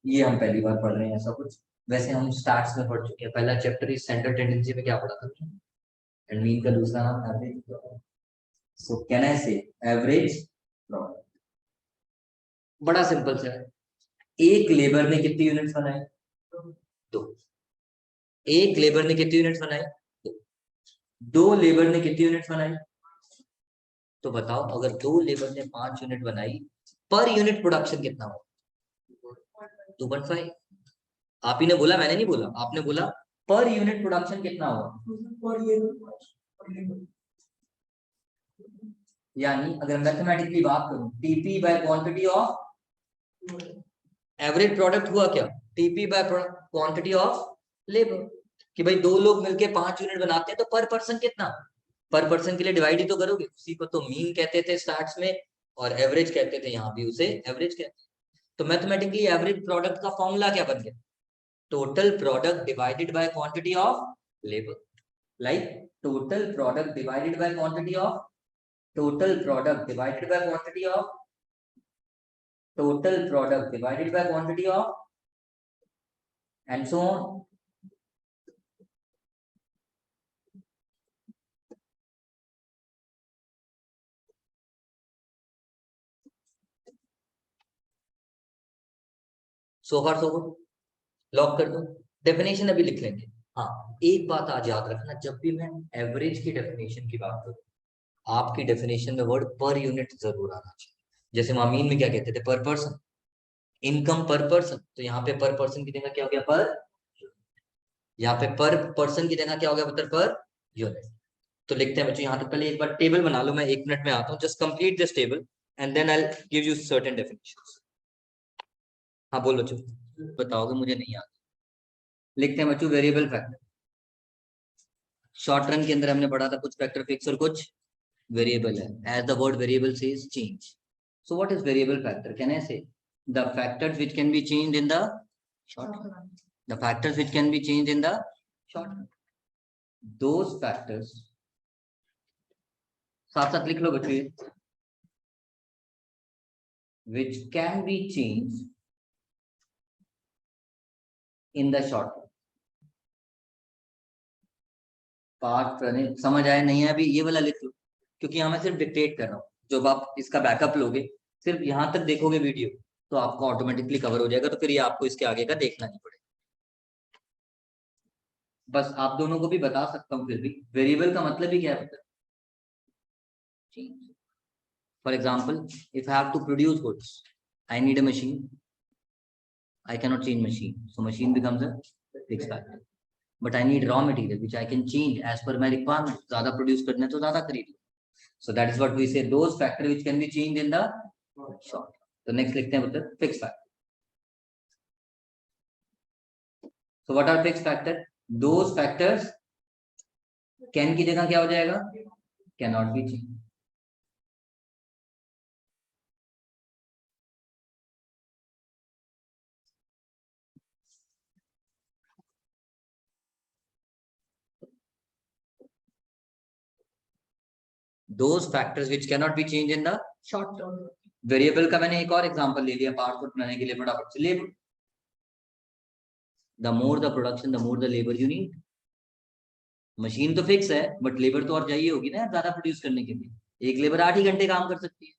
ये हम पहली बार पढ़ रहे हैं ऐसा कुछ, वैसे हम स्टार्ट्स में पढ़ चुके हैं, पहला चैप्टर इस सेंट्रल टेंडेंसी में क्या पढ़ा था, एंड मीन का दूसरा नाम एवरेज। सो कैन आई से एवरेज प्रोडक्ट, बड़ा सिंपल सा है, एक लेबर ने कितनी यूनिट्स बनाए, 2, एक लेबर ने कितनी यूनिट्स बनाई, 2 लेबर ने कितनी यूनिट्स बनाई, तो बताओ अगर 2 लेबर ने 5 यूनिट बनाई, पर यूनिट प्रोडक्शन कितना हो, 2.5। आप ही ने बोला, मैंने नहीं बोला, आपने बोला पर यूनिट प्रोडक्शन कितना होगा, यानी अगर मैथमेटिकली बात करूं, TP by quantity of average product हुआ क्या, TP by quantity of labour, कि भाई 2 लोग मिलके 5 यूनिट बनाते हैं, तो पर पर्सन कितना, पर पर्सन के लिए डिवाइड ही तो करोगे, उसी को तो मीन कहते थे स्टार्ट्स में, और एवरेज कहते थे, यहाँ भी उसे एवरेज कहते हैं। तो मैथमेटिकली एवरेज प्रोडक्ट का फॉर्मूला क्या बन गया, total product divided by quantity of labour, like total product divided by quantity of, total product divided by quantity of, total product divided by quantity of, and so on. So far so good, lock कर दो, definition अभी लिख लेंगे। हाँ, एक बात आज याद रखना, जब भी मैं एवरेज की डेफिनेशन की बात करूं, आपकी डेफिनेशन में वर्ड पर यूनिट जरूर आना चाहिए। जैसे मामीन में क्या कहते थे, पर पर्सन, इनकम पर पर्सन, तो यहाँ पे पर पर्सन की जगह क्या हो गया, पर, यहाँ पे पर पर्सन की जगह क्या हो गया, मतलब पर यूनिट। तो लिखते हैं बच्चों, यहाँ तक पहले एक बार टेबल बना लो, मैं 1 मिनट में आता हूँ, just complete this table and then I give you certain definitions. हाँ बोल बच्चों, बताओगे, मुझे नहीं आता। लिखते हैं बच्चों, वेरिएबल फैक्टर, शॉर्ट रन के अंदर हमने पढ़ा था कुछ फैक्टर फिक्स और कुछ वेरिएबल है, as the word variable says change. So what is variable factor, can I say the factors which can be changed in the short run, the factors which can be changed in the short run, those factors, साथ साथ लिख लो बच्चों, which can be changed in the short run। Part running समझ आया नहीं है अभी, ये वाला लिख लो, क्योंकि यहाँ मैं सिर्फ डिक्टेट कर रहा हूँ, जब आप इसका बैकअप लोगे, सिर्फ यहाँ तक देखोगे वीडियो, तो आपको ऑटोमेटिकली कवर हो जाएगा, तो फिर ये आपको इसके आगे का देखना नहीं पड़ेगा। बस आप दोनों को भी बता सकता हूँ, फिर भी वेरिएबल का मतलब ही क्या है, मतलब for example, if I have to produce goods, I need a machine, I cannot change machine, so machine becomes a fixed factor. But I need raw material which I can change as per my requirement. ज़्यादा produce करना है तो ज़्यादा खरीद लो. So that is what we say, those factor which can be changed in the short. तो next लिखते हैं मतलब fixed factor. So what are fixed factor? Those factors can की जगह क्या हो जाएगा? Cannot be changed. Those factors which cannot be changed in the short term. Variable का मैंने एक और एग्जांपल ले लिया पावर बनाने के लिए, फटाफट से labour, the more the production, the more the labor you need. Machine तो फिक्स है, बट लेबर तो और चाहिए होगी ना ज्यादा प्रोड्यूस करने के लिए, एक लेबर 8 ही घंटे काम कर सकती है.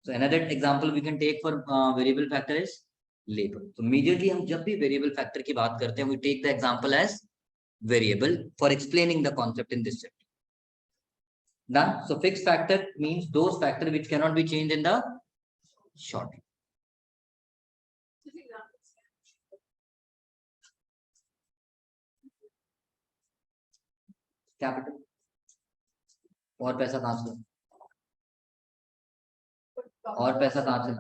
So another example we can take for variable factor is labor. So immediately हम जब भी variable factor की बात करते हैं, we take the example as variable for explaining the concept in this chapter. Done. So fixed factor means those factor which cannot be changed in the short. Capital. और पैसा कहाँ से? और पैसा कहाँ से?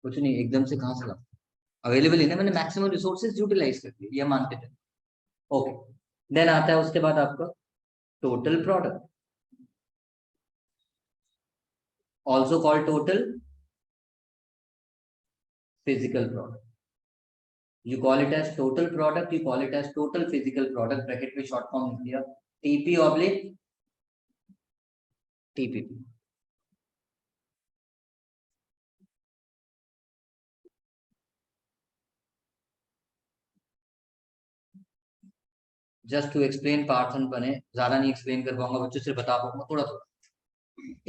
कुछ नहीं, एकदम से कहाँ से ला? अवेलेबल है ना, मैंने मैक्सिमम रिसोर्सेज यूटिलाइज कर दिए, ये मानते थे. ओके, देन आता है उसके बाद आपका total product, also called total physical product. You call it as total product, you call it as total physical product, bracket में शॉर्ट फॉर्म लिख दिया TP oblique TPP. Just to explain parts and बने, ज्यादा नहीं explain कर पाऊंगा बच्चों, से बता पाऊंगा थोड़ा थोड़ा.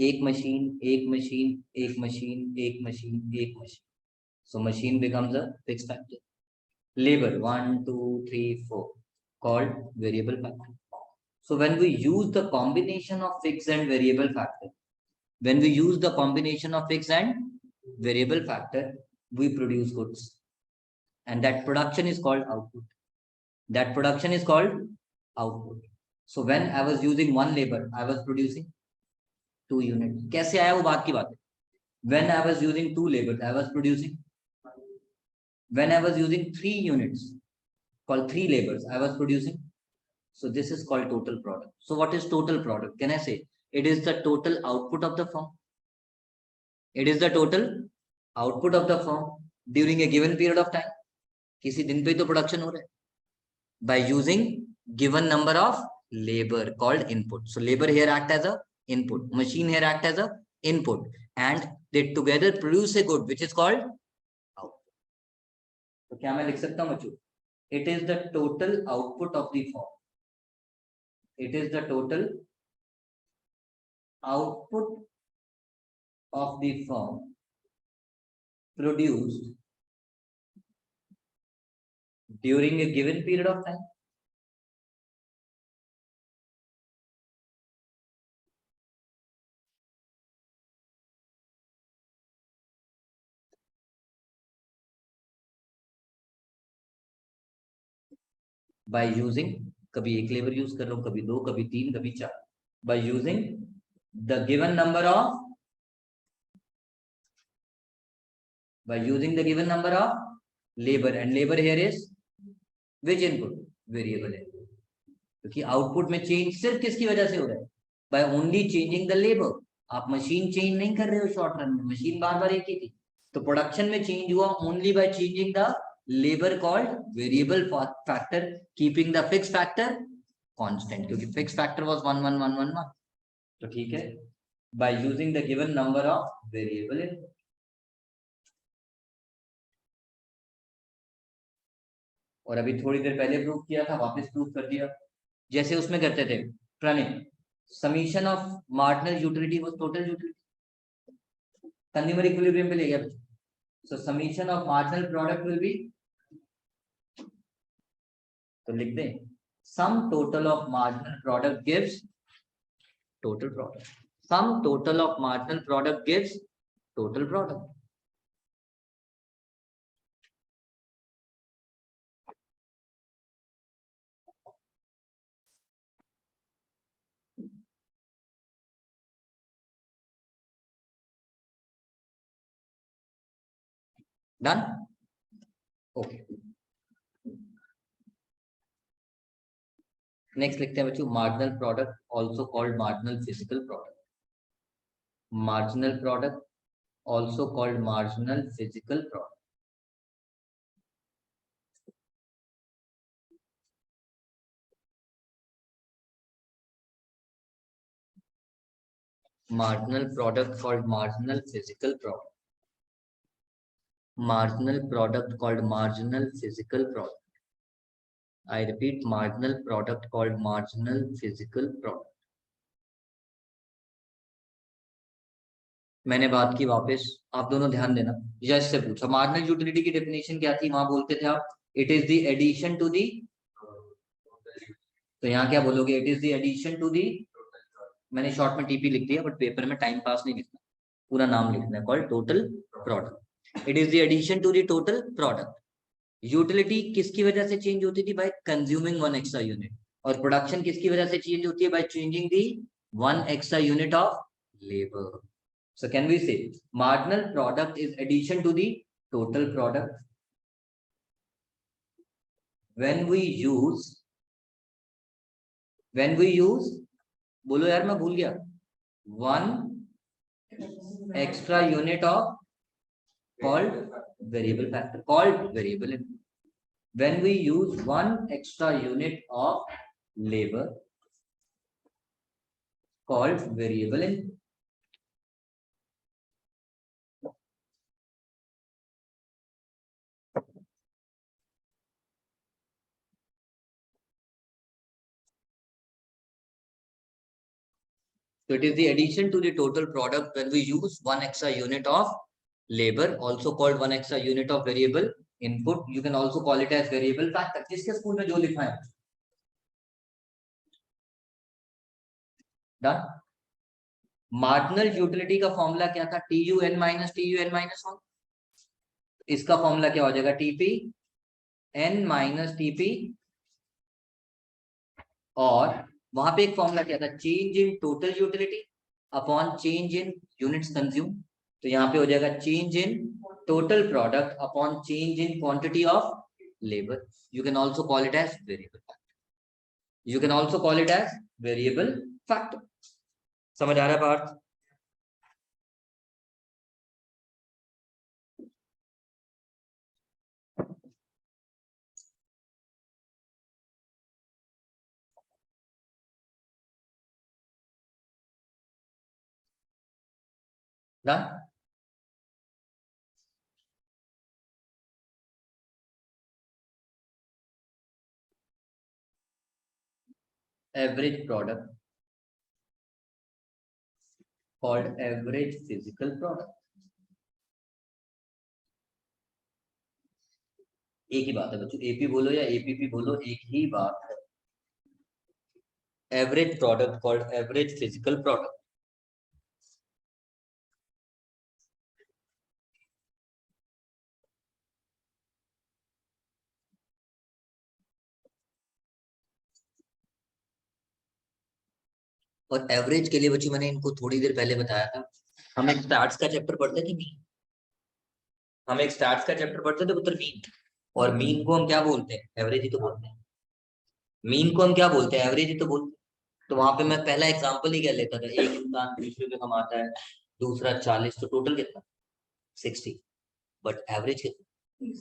एक मशीन एक मशीन एक मशीन एक मशीन एक machine, so machine becomes a fix factor. Labor 1 2 3 4 called variable factor. So when we use the combination of fixed and variable factor, when we use the combination of fixed and variable factor, we produce goods, and that production is called output. That production is called output. So when I was using one labor, I was producing 2 units. कैसे आया वो बात की बात है. When I was using 2 labors, I was producing. When I was using 3 units, called 3 labors, I was producing. So this is called total product. So what is total product? Can I say it is the total output of the firm? It is the total output of the firm during a given period of time. किसी दिन पे तो production हो रहा है. By using given number of labor called input. So labor here act as a input, machine here act as a input, and they together produce a good which is called output. तो क्या मैं लिख सकता हूँ बच्चों? It is the total output of the firm. It is the total output of the firm produced during a given period of time. By using, कभी एक labour use कर रहा हूं, कभी 2, कभी 3, कभी 4. By using the given number of, by using the given number of labor, and labor here is which input? Variable है, क्योंकि आउटपुट में चेंज सिर्फ किसकी वजह से हो रहा है? By only changing the labor. आप मशीन चेंज नहीं कर रहे हो शॉर्ट रन में, मशीन बार बार एक ही थी, तो प्रोडक्शन में चेंज हुआ only by changing the labour called variable factor, keeping the fix factor constant, क्योंकि फिक्स फैक्टर वाज 1 1 1 1 1. तो ठीक है, bye using the given number of variable. और अभी थोड़ी देर पहले प्रूव किया था, वापस प्रूव कर दिया. जैसे उसमें करते थे Pranay, summation of marginal utility was total utility, consumer equilibrium पे ले गया. So summation of marginal product will be, तो लिख दें sum total of marginal product gives total product. Sum total of marginal product gives total product. Done. Okay, next लिखते हैं बच्चों marginal product also called marginal physical product. Marginal product also called marginal physical product. Marginal product called marginal physical product. Marginal product called marginal physical product. I repeat, marginal product called marginal physical product. मैंने बात की वापस, आप दोनों ध्यान देना। Yes से पूछा मार्जिनल यूटिलिटी की डेफिनेशन क्या थी, वहां बोलते थे आप it is the addition to the, तो यहाँ क्या बोलोगे, it is the addition to the, मैंने शॉर्ट में टीपी लिख दिया बट पेपर में टाइम पास नहीं लिखना, पूरा नाम लिखना है, called total product. It is the addition to the total product. Utility किसकी वजह से चेंज होती थी, by consuming one extra unit, और प्रोडक्शन किसकी वजह से चेंज होती है, by changing the one extra unit of labour. So can we say marginal product is addition to the total product? When we use बोलो यार मैं भूल गया, one extra unit of called variable factor, called variable input. When we use one extra unit of labor called variable input. So it is the addition to the total product when we use one extra unit of labor, also called one extra unit of variable input. You can also call it as variable factor. जिसके school में जो लिखा है, done. Marginal utility का formula क्या था, TUN minus TUN minus 1। इसका formula क्या हो जाएगा, TP N माइनस TP, और वहां पे एक फॉर्मूला क्या था, change in total utility upon change in units consume. तो यहाँ पे हो जाएगा change in total product upon change in quantity of labour. You can also call it as variable factor, you can also call it as variable factor. समझ आ रहा है Parth? Done. Average product called average physical product। एक ही बात है बच्चों, AP बोलो या एपीपी बोलो, एक ही बात है। Average product called average physical product. और एवरेज के लिए बच्चों मैंने इनको थोड़ी देर पहले बताया था, हम एक स्टैट्स का चैप्टर पढ़ते थे मीन, हम एक स्टैट्स का चैप्टर पढ़ते थे पुत्र मीन, और मीन को हम क्या बोलते हैं, एवरेज ही तो बोलते हैं। मीन को हम क्या बोलते हैं, एवरेज ही तो बोलते हैं। तो वहां पे मैं पहला एग्जांपल ही क्या लेता था, एक इंसान 30 रुपए कमाता है, दूसरा 40, तो टोटल कितना 60, बट एवरेज कितना,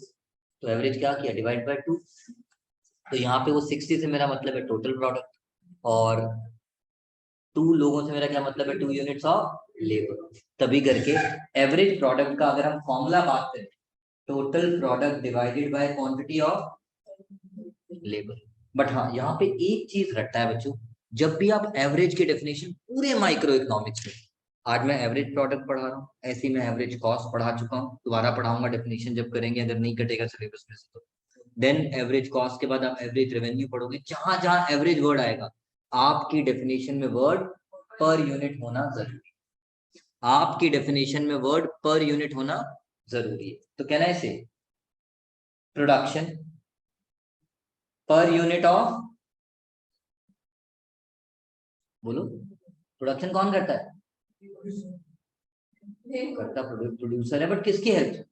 तो एवरेज क्या किया, डिवाइड बाय 2। तो यहाँ पे वो 60 से मेरा मतलब है टोटल प्रोडक्ट, और 2 लोगों से मेरा क्या मतलब है, 2 यूनिट्स ऑफ लेबर। तभी करके एवरेज प्रोडक्ट का अगर हम फॉर्मूला बात करें, total product divided by quantity of labour. But हाँ, यहाँ पे एक चीज रखता है बच्चों, जब भी आप एवरेज की डेफिनेशन पूरे माइक्रो इकोनॉमिक्स में, आज मैं एवरेज प्रोडक्ट पढ़ा रहा हूँ, ऐसे ही मैं एवरेज कॉस्ट पढ़ा चुका हूँ, दोबारा पढ़ाऊंगा डेफिनेशन जब करेंगे, अगर नहीं कटेगा सिलेबस में से तो। देन एवरेज कॉस्ट के बाद आप एवरेज रेवेन्यू पढ़ोगे, जहां जहां एवरेज वर्ड आएगा आपकी डेफिनेशन में वर्ड पर यूनिट होना जरूरी है, आपकी डेफिनेशन में वर्ड पर यूनिट होना जरूरी है। तो कैन आई से प्रोडक्शन पर यूनिट ऑफ, बोलो प्रोडक्शन कौन करता है, करता प्रोड्यूसर है, बट किसकी हेल्प,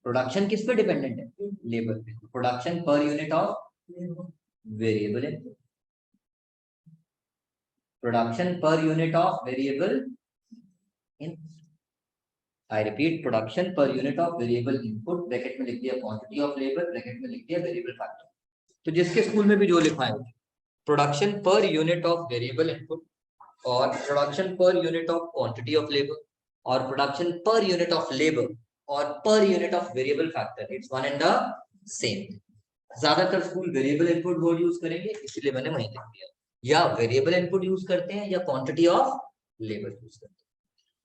प्रोडक्शन किस पे डिपेंडेंट है, लेबर पे। Production per unit of variable input, production per unit of variable input. I repeat, production per unit of variable input, bracket में लिख दिया क्वांटिटी ऑफ लेबर, ब्रैकेट में लिख दिया वेरिएबल फैक्टर। तो जिसके स्कूल में भी जो लिखा है, production per unit of variable input, और production per unit of quantity of labour, और production per unit of labour, और per unit of variable factor, it's one and the same. ज्यादातर school variable input word use करेंगे, इसलिए मैंने वहीं लिख दिया, या वेरिएबल इनपुट यूज करते हैं या क्वांटिटी ऑफ लेबर यूज करते हैं।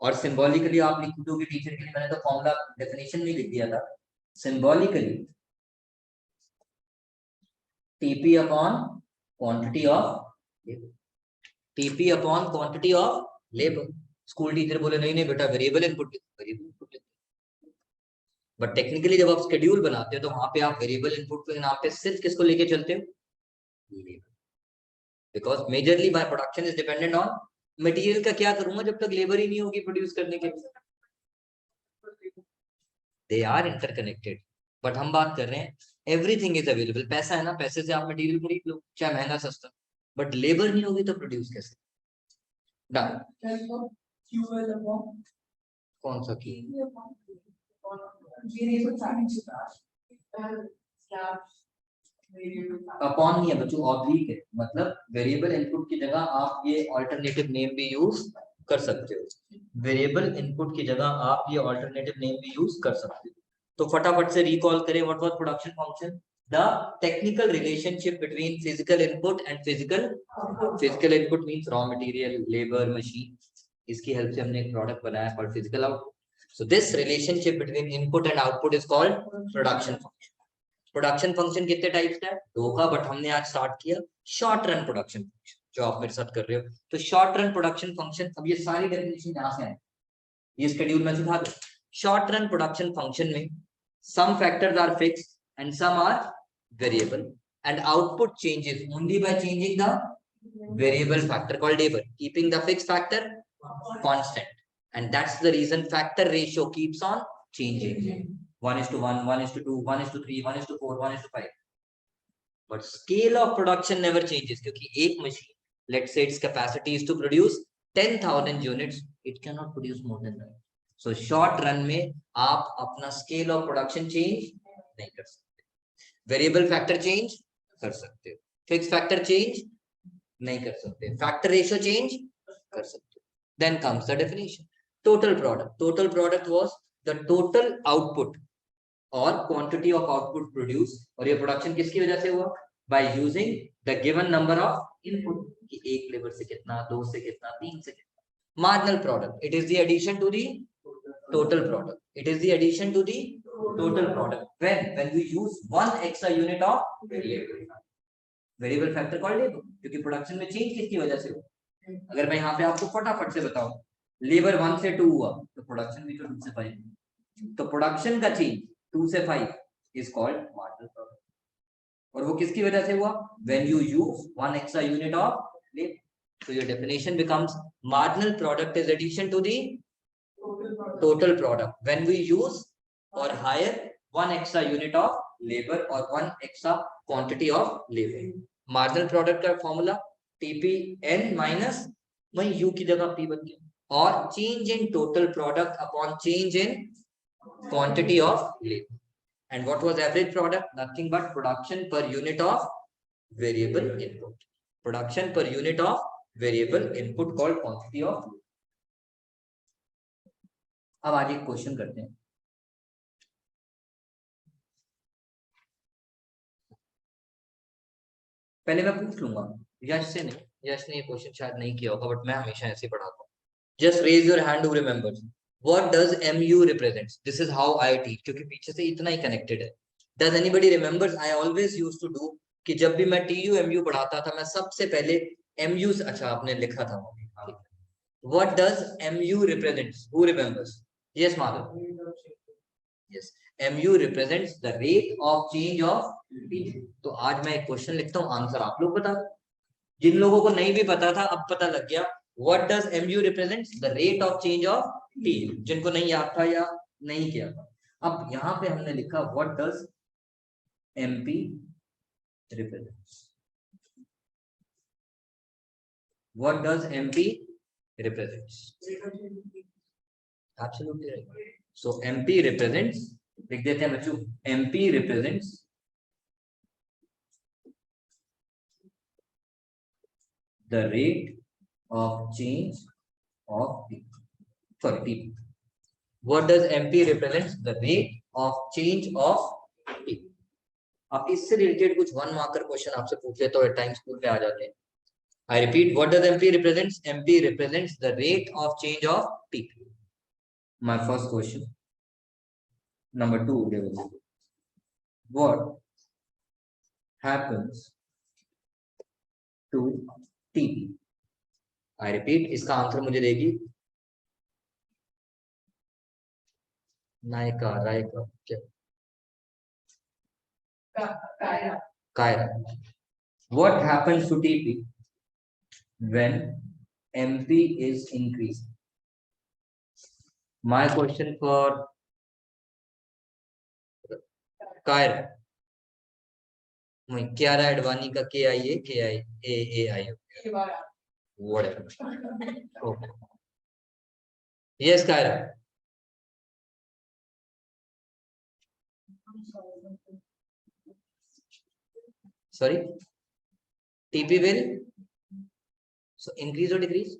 और सिंबॉलिकली आप लिख दोगे टीचर के लिए, मैंने तो फॉर्मूला डेफिनेशन में लिख दिया था, symbolically TP upon quantity of labour, TP upon quantity of labour. School teacher बोले नहीं नहीं बेटा variable input variable input, but technically जब आप शेड्यूल बनाते हो तो वहां पे आप वेरिएबल इनपुट के नाम पे सिर्फ किसको लेके चलते हो, labour, because majorly my production is dependent on material का क्या करूंगा जब तक लेबर ही नहीं होगी प्रोड्यूस करने के लिए, दे आर इंटरकनेक्टेड। बट हम बात कर रहे हैं एवरीथिंग इज अवेलेबल, पैसा है ना, पैसे से आप मटेरियल खरीद लो चाहे महंगा सस्ता, बट लेबर नहीं होगी तो प्रोड्यूस कैसे। डन, कौन सा की अपॉन नहीं है बच्चों, ऑब्लिक है, मतलब वेरिएबल इनपुट की जगह आप ये ऑल्टरनेटिव नेम भी यूज कर सकते हो, वेरिएबल इनपुट की जगह आप ये ऑल्टरनेटिव नेम भी यूज कर सकते हो। तो फटाफट से रिकॉल करें, what was production function, the technical relationship between physical input and physical input means raw material, labour, machine, इसकी हेल्प से हमने एक प्रोडक्ट बनाया for physical output. So this relationship between input and output is called production function. Production function कितने types का है, दो का, बट हमने आज स्टार्ट किया शॉर्ट रन प्रोडक्शन फंक्शन, जो आप मेरे साथ कर रहे हो। तो शॉर्ट रन प्रोडक्शन फंक्शन, अब ये सारी डेफिनेशन यहां से आए, ये शेड्यूल में सिखा दो। शॉर्ट रन प्रोडक्शन फंक्शन में some factors are fixed and some are variable and output changes only by changing the variable factor called labor, keeping the fixed factor constant, and that's the reason factor ratio keeps on changing, 1:1, 1:2, 1:3, 1:4, 1:5, but scale of production never changes, क्योंकि एक machine, let's say its capacity is to produce 10,000 units, it cannot produce more than that. So short run में आप अपना scale of production change नहीं कर सकते, variable factor change कर सकते हो, fixed factor change नहीं कर सकते, factor ratio change कर सकते हो। Then comes the definition. Total product. Total product was the total output or quantity of output produced. और ये production किसकी वजह से हुआ? By using the given number of input. कि एक लेबर से कितना, दो से कितना, तीन से कितना. Marginal product. It is the addition to the total product. It is the addition to the total product. When we use one extra unit of variable factor called labor. क्योंकि production में change किसकी वजह से हुआ? अगर मैं यहाँ पे आपको फटाफट से बताऊं, लेबर 1 से 2 हुआ तो प्रोडक्शन भी तो 2 से 5, तो प्रोडक्शन का चेंज 2 से 5 इज कॉल्ड मार्जिनल प्रोडक्ट, और वो किसकी वजह से हुआ, when you use one extra unit of labour. So your definition becomes marginal product is addition to the total product when we use or hire one extra unit of labor or one extra quantity of labor. Marginal product का formula TPN minus वही U की जगह P बन गया, और change in total product upon change in quantity of labor. And what was average product? Nothing but production per unit of variable input. Production per unit of variable input called quantity of labor. अब आज एक question करते हैं। पहले मैं पूछ लूंगा यश से, नहीं यश ने ये क्वेश्चन शायद नहीं किया होगा, बट मैं हमेशा ऐसे पढ़ाता हूँ। Just raise your hand who remembers what does MU represents, this is how I teach, क्योंकि पीछे से इतना ही कनेक्टेड है। Does anybody remembers, I always used to do कि जब भी मैं TU MU पढ़ाता था मैं सबसे पहले MU, अच्छा आपने लिखा था, what does MU represents, who remembers? Yes Madhav, yes, MU represents the rate of change of T। तो आज मैं एक क्वेश्चन लिखता हूँ, आंसर आप लोग बता दो। जिन लोगों को नहीं भी पता था अब पता लग गया। What does MU represents? The rate of change of T। जिनको नहीं याद था या नहीं किया था, अब यहाँ पे हमने लिखा What does MP represents? What does MP represents? Absolutely right. So MP represents, लिख देते हैं बच्चों, MP represents the rate of change of T. Sorry, T. What does MP represents? The rate of change of T. आप इससे related कुछ 1 marker question आपसे पूछे तो एट टाइम स्कूल में आ जाते हैं. I repeat, what does MP represents? MP represents the rate of change of TP. My first question. Number 2, what happens to TP? I repeat, इसका आंसर मुझे देगी नायका, रायका, क्या? Kiara. What happens to TP when MP is increased? My question for Kaira. Kiara Advani का KIA, KIA, whatever. Okay. Yes, Kaira. Sorry. TP will so increase or decrease?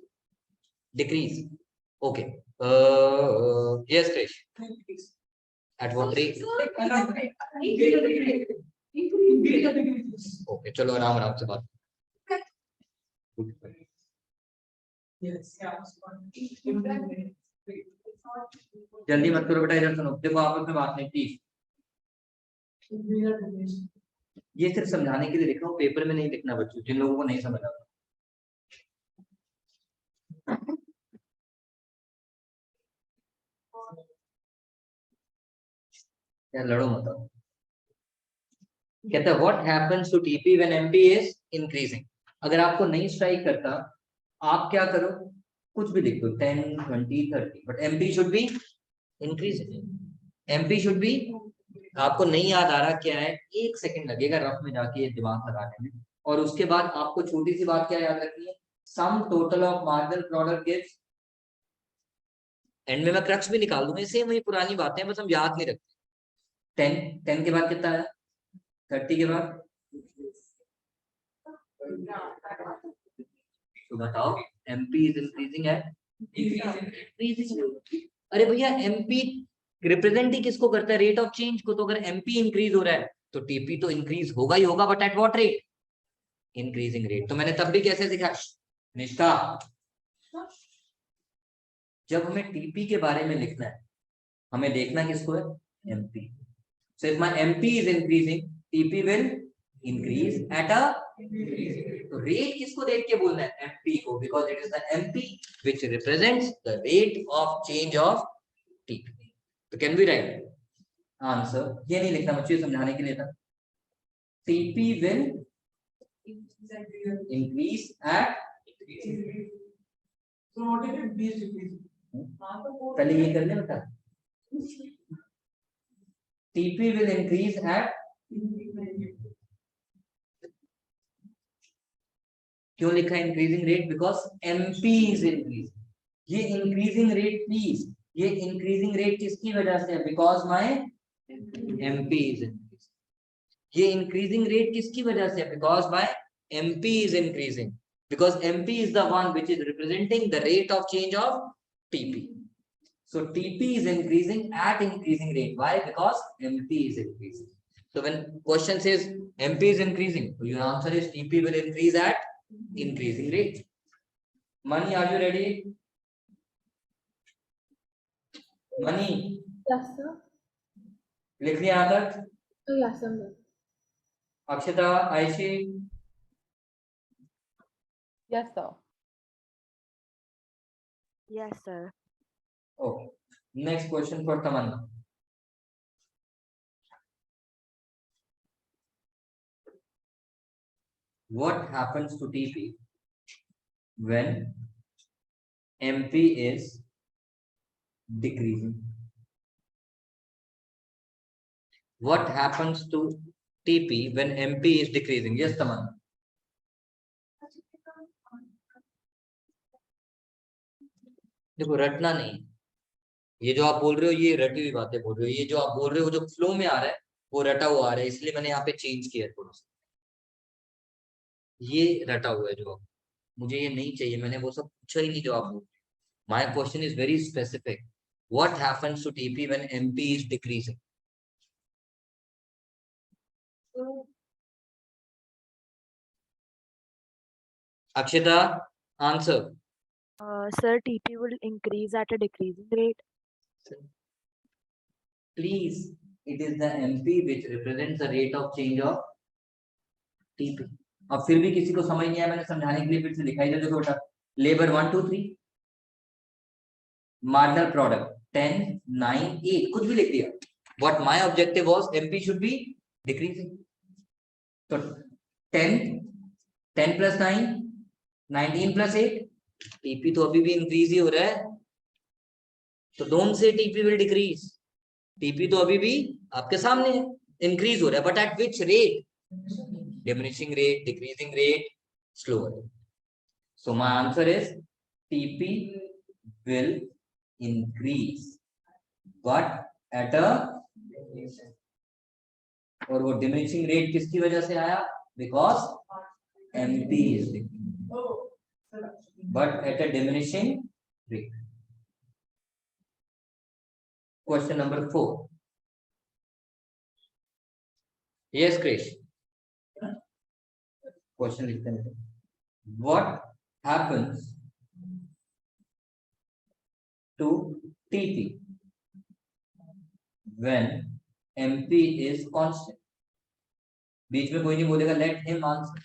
Decrease. Okay. Yes, Krish. At what rate? Okay. चलो आराम से बात. जल्दी मत करो बेटा, इधर सुनो. देखो आपस में बात नहीं प्लीज. ये सिर्फ समझाने के लिए लिख रहा हूँ, पेपर में नहीं लिखना बच्चों, जिन लोगों को नहीं समझ आता. यार लड़ो मत. कहता है what happens to TP when MP is increasing. अगर आपको नहीं स्ट्राइक करता आप क्या करो, कुछ भी लिख दो 10 20 30, but MP should be increasing. MP should be. आपको नहीं याद आ रहा क्या है, 1 सेकंड लगेगा रफ में जाके ये दिमाग लगाने में. और उसके बाद आपको छोटी सी बात क्या याद रखनी है, सम total of marginal product gives. And में मैं क्रक्स भी निकाल दूंगा, इससे वही पुरानी बातें बस हम याद नहीं रखते. 10 के बाद कितना है, 30 के बाद तो बताओ एमपी इज इंक्रीजिंग है. अरे भैया एमपी रिप्रेजेंट ही किसको करता है, रेट ऑफ चेंज को. तो अगर एमपी इंक्रीज हो रहा है तो टीपी तो इंक्रीज होगा ही होगा, but at what rate, increasing rate. तो मैंने तब भी कैसे सिखा निष्ठा, जब हमें टीपी के बारे में लिखना है हमें देखना किसको है, MP. So if my MP is increasing, TP will increase at a. तो रेट किसको देख के बोलना है, MP को, because it is the MP which represents the rate of change of TP. तो can we write answer? ये नहीं लिखना बच्चों, समझाने के लिए था. TP will increase at. पहले ये कर ले बेटा. TP will increase at. क्यों लिखा है increasing rate, because MP is increasing. ये इंक्रीजिंग रेट प्लीज, ये इंक्रीजिंग रेट किसकी वजह से है, because my MP is increasing. ये इंक्रीजिंग रेट किसकी वजह से है, because my MP is increasing, because MP is the one which is representing the rate of change of TP. So TP is increasing at increasing rate. Why? Because MP is increasing. So when question says MP is increasing, so your answer is TP will increase at increasing rate. Mani, are you ready? Mani. Yes, sir. लिख लिया यहाँ तक? Yes, sir. Akshata, Ayshi. Yes, sir. Yes, sir. Okay. Next question for Tamanna. What happens to TP when MP is decreasing? What happens to TP when MP is decreasing? Yes, Tamanna. देखो रटना नहीं, ये जो आप बोल रहे हो ये रटी हुई बातें बोल रहे हो. ये जो आप बोल रहे हो जो फ्लो में आ रहा है वो रटा हुआ आ रहा है, इसलिए मैंने यहाँ पे चेंज किया थोड़ा सा. ये रटा हुआ है जो मुझे ये नहीं चाहिए, मैंने वो सब पूछा ही नहीं जो आप बोल रहे हो. My question is very specific. What happens to TP when MP is decreasing? Akshita, answer. Sir, TP will increase at a decreasing rate. Please, it is the MP which represents the rate of change of TP. अब फिर भी किसी को समझ नहीं आया, मैंने समझाने के लिए फिर से दिखाई दे दो बेटा. लेबर 1 2 3, मार्जिनल प्रोडक्ट 10 9 8, कुछ भी लिख दिया. What my objective was, MP should be decreasing. So 10 plus 9 19 plus 8, TP तो अभी भी इंक्रीज ही हो रहा है. तो don't say TP will decrease. TP तो अभी भी आपके सामने है, इंक्रीज हो रहा है, but at which rate? Diminishing rate, decreasing rate, slower. So my answer is TP will increase, but at a, और वो diminishing rate किसकी वजह से आया? Because MP is decreasing, but at a diminishing rate. Question number 4. Yes, Krish. Question लिखते हैं. What happens to TP when MP is constant? बीच में कोई नहीं बोलेगा, let him answer.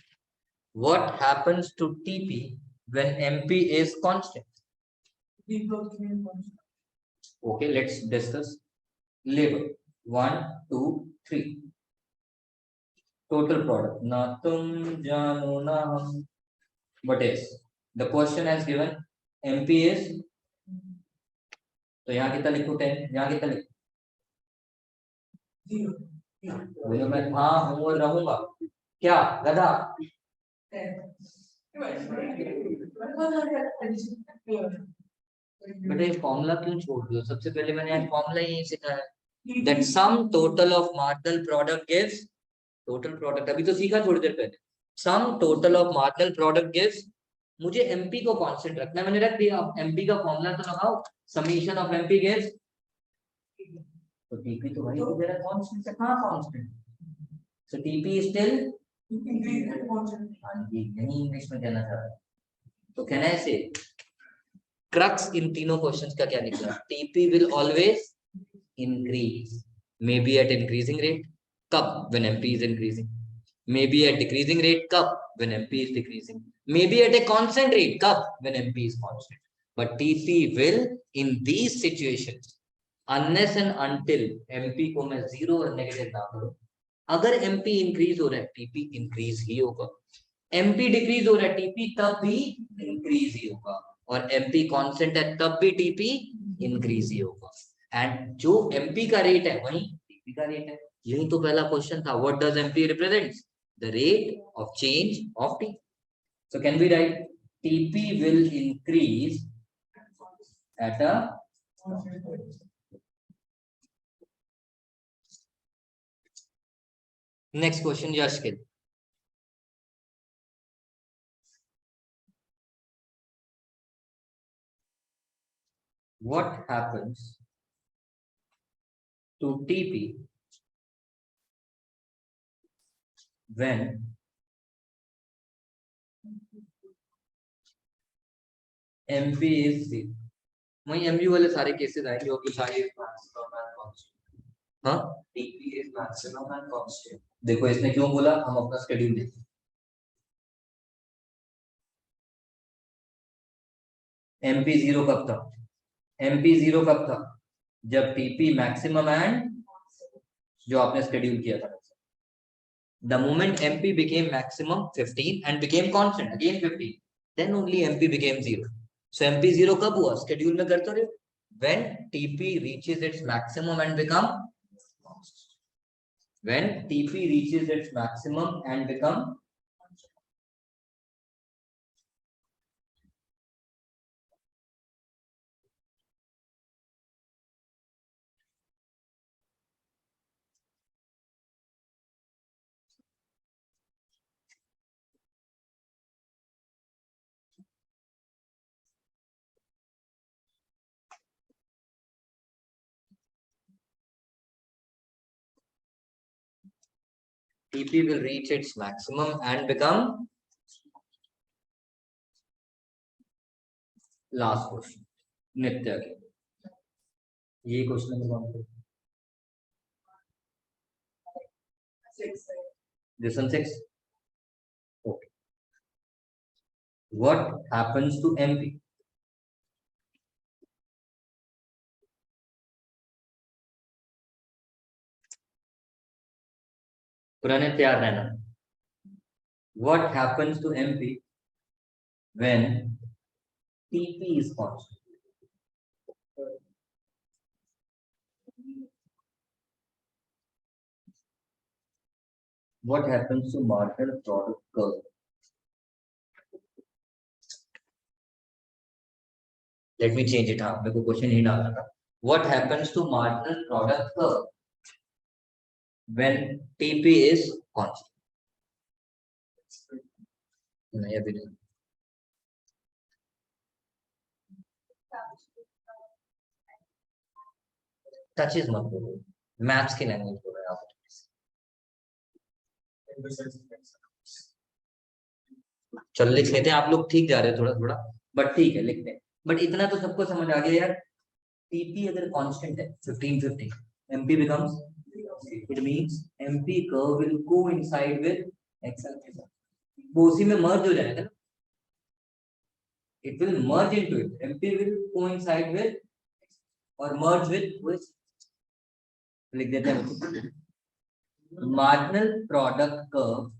What happens to TP when MP is constant? Okay, let's discuss. Labor 1 2 3. Total product na tum jano na hum, but yes, the question has given MP is, तो यहाँ कितना लिखूं? 10. यहाँ कितना लिखूं? बोलो मैं हाँ हूँ और रहूंगा. क्या गधा? बेटा ये फॉर्मूला क्यों छोड़ दो? सबसे पहले मैंने आज फॉर्मूला यही सिखाया. That sum total of marginal product gives total product. अभी तो सीखा थोड़ी देर पहले. Sum total of marginal product gives. मुझे MP को कांस्टेंट रखना है, मैंने रख दिया. अब MP का फॉर्मूला तो लगाओ. Summation of MP gives. तो TP तो भाई मेरा कांस्टेंट से कहाँ constant? So TP is still नहीं, इंग्लिश में कहना चाह रहा. तो कहना है से क्रक्स इन तीनों क्वेश्चंस का क्या निकला? TP will always increase, maybe at increasing rate. कब? When MP is increasing. Maybe at decreasing rate. कब? When MP is decreasing. Maybe at a constant rate. कब? When MP is constant. But TP will, in these situations, unless and until MP को मैं zero और negative ना करूं, अगर MP increase हो रहा है TP इंक्रीज ही होगा. MP डिक्रीज हो रहा है TP तब भी इंक्रीज ही होगा. और MP कांस्टेंट है तब भी TP इंक्रीज ही होगा. एंड जो MP का रेट है वही TP का रेट है. यही तो पहला क्वेश्चन था. What does MP represents? The rate of change of T. So can we write TP will increase at a next question यशकिल. What happens to TP when MP is 0? वही MP वाले सारे cases आएंगे और सारे हाँ TP is maximum and constant. देखो इसने क्यों बोला, हम अपना स्केड्यूल देखते. MP 0 कब था? MP 0 कब था? जब TP मैक्सिमम एंड जो आपने स्केड्यूल किया था. The moment MP became maximum 15 and became constant again 15, then only MP became 0. So MP 0 कब हुआ? स्केड्यूल में करते रहे. When TP reaches its maximum and become constant. When TP reaches its maximum and become TP will reach its maximum and become last question. Nitya के ये question number कौन सा? This one 6. Okay. What happens to MP? पुराने तैयार रहना. What happens to MP when TP is constant? What happens to marginal product curve? Let me change it. हाँ मेरे को क्वेश्चन ही डालना था. What happens to marginal product curve when TP is constant? नहीं अभी नहीं. टचेस मत बोलो, मैथ्स की लैंग्वेज बोलो आप. चल लिख लेते हैं. आप लोग ठीक जा रहे हो थोड़ा थोड़ा, बट ठीक है लिखते हैं. बट इतना तो सबको समझ आ गया यार. टीपी अगर कांस्टेंट है 1550, MP becomes, it means MP curve will coincide with x axis. वो उसी में मर्ज हो जाएगा ना. It will merge into it. MP will coincide with और मर्ज विद. लिख देते हैं. Marginal product curve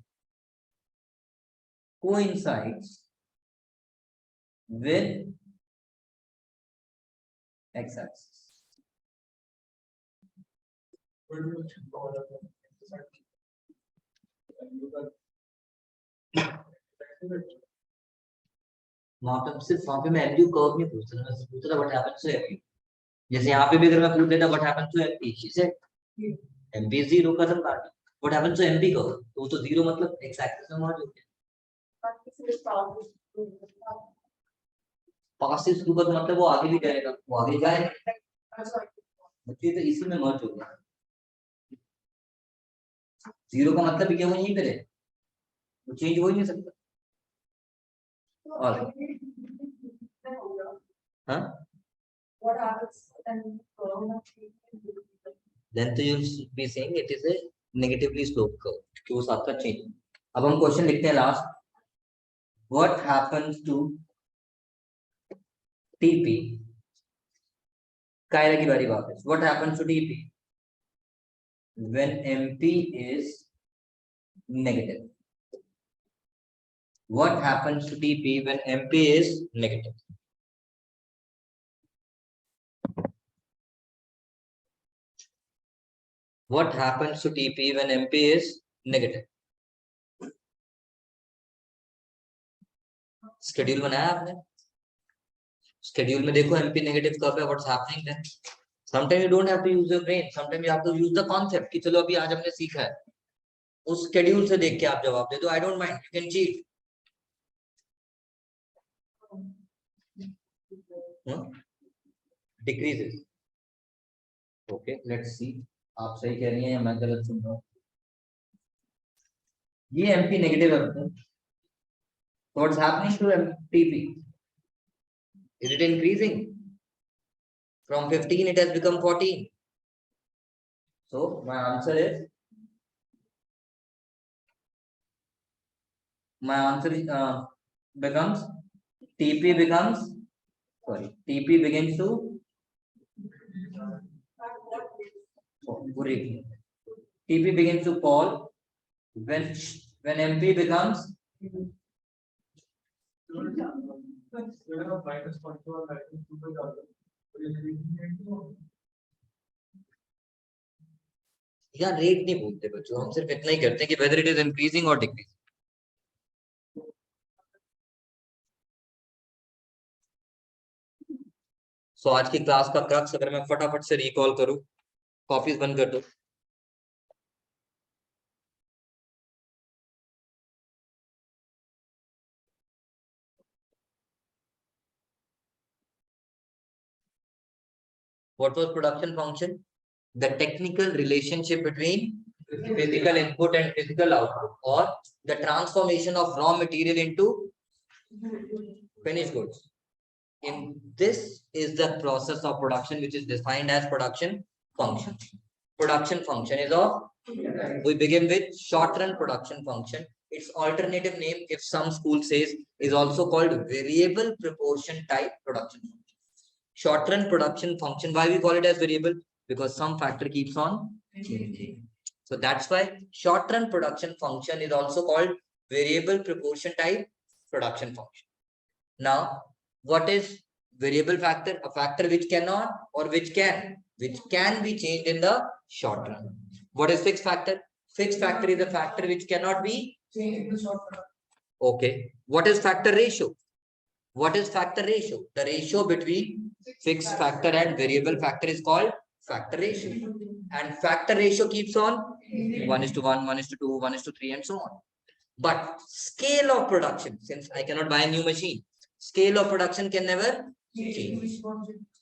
coincides with x-axis. सिर्फ वहां पे मैं एलयू कर्व नहीं पूछ रहा, मैं पूछ रहा व्हाट हैपेंस टू एमपी. जैसे यहाँ पे भी अगर मैं पूछ देता what happens to MP, she said MP 0 कदम काट. What happens to MP curve, तो 0 मतलब एक्स एक्सिस में मर्ज हो गया. पास से शुरू का मतलब वो आगे भी जाएगा, वो आगे जाएगा. बच्चे तो इसी में मर्ज हो गया. 0 का मतलब क्या, वो यहीं पे रहे, वो चेंज हो ही नहीं सकता. और हाँ then तो you'll be saying it is a negatively sloped curve कि वो साथ का चेंज. अब हम क्वेश्चन लिखते हैं last. What happens to TP? Kyra की बारी वापस. What happens to TP when MP is negative? What happens to TP when MP is negative? What happens to TP when MP is negative? Schedule बनाया आपने? Schedule में देखो MP negative कब है, what's happening then. Sometime you don't have to use your brain, sometime you have to use the concept कि चलो अभी आज हमने सीखा है. उस शेड्यूल से देख के आप जवाब दे दो. I don't mind, you can cheat. Decreases. Okay let's see. आप सही कह रही हैं या मैं गलत सुन रहा हूँ. ये MP नेगेटिव है. What's happening to TP? Is it increasing? From 15 it has become 14. So my answer becomes TP begins to TP begins to fall when MP becomes या रेट नहीं बोलते बच्चों, हम सिर्फ इतना ही करते हैं कि वेदर इट इज इंक्रीजिंग और डिक्रीजिंग. सो आज की क्लास का क्रक्स अगर मैं फटाफट से रिकॉल करूं, कॉपीज बंद कर दो. What was production function? The technical relationship between physical input and physical output, or the transformation of raw material into finished goods. In this is the process of production, which is defined as production function. Production function is of, we begin with short run production function. Its alternative name, if some school says, is also called variable proportion type production function. Short run production function, why we call it as variable? Because some factor keeps on changing. So that's why short run production function is also called variable proportion type production function. Now, what is variable factor? A factor which cannot or which can be changed in the short run. What is fixed factor? Fixed factor is a factor which cannot be changed in the short run. Okay. What is factor ratio? What is factor ratio? The ratio between fixed factor and variable factor is called factor ratio. And factor ratio keeps on 1:1, 1:2, 1:3, and so on. But scale of production, since I cannot buy a new machine, scale of production can never change.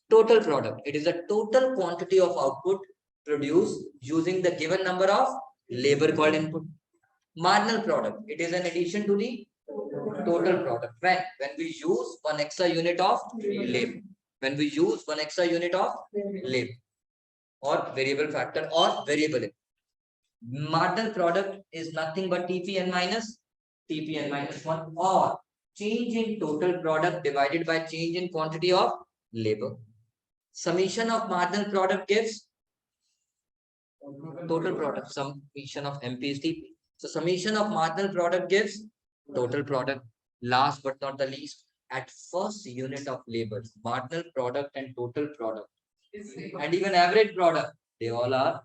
Total product, it is a total quantity of output produced using the given number of labor called input. Marginal product, it is an addition to the total product. When we use one extra unit of labor. When we use one extra unit of labor or variable factor or variable input. Marginal product is nothing but TPN minus 1, or change in total product divided by change in quantity of labor. Summation of marginal product gives total product. Summation of MP is TP. So summation of marginal product gives total product. Last but not the least, at first unit of labor, marginal product and total product and even average product, they all are,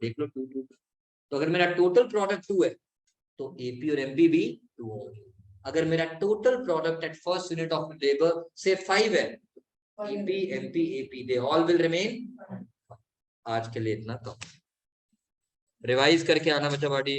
देख लो 2 2. तो अगर मेरा total product 2 है तो AP और MP भी 2 होंगे. अगर मेरा total product at first unit of labour से 5 है, AP MP AP they all will remain. आज के लिए इतना कम. रिवाइज करके आना बच्चा बाटी.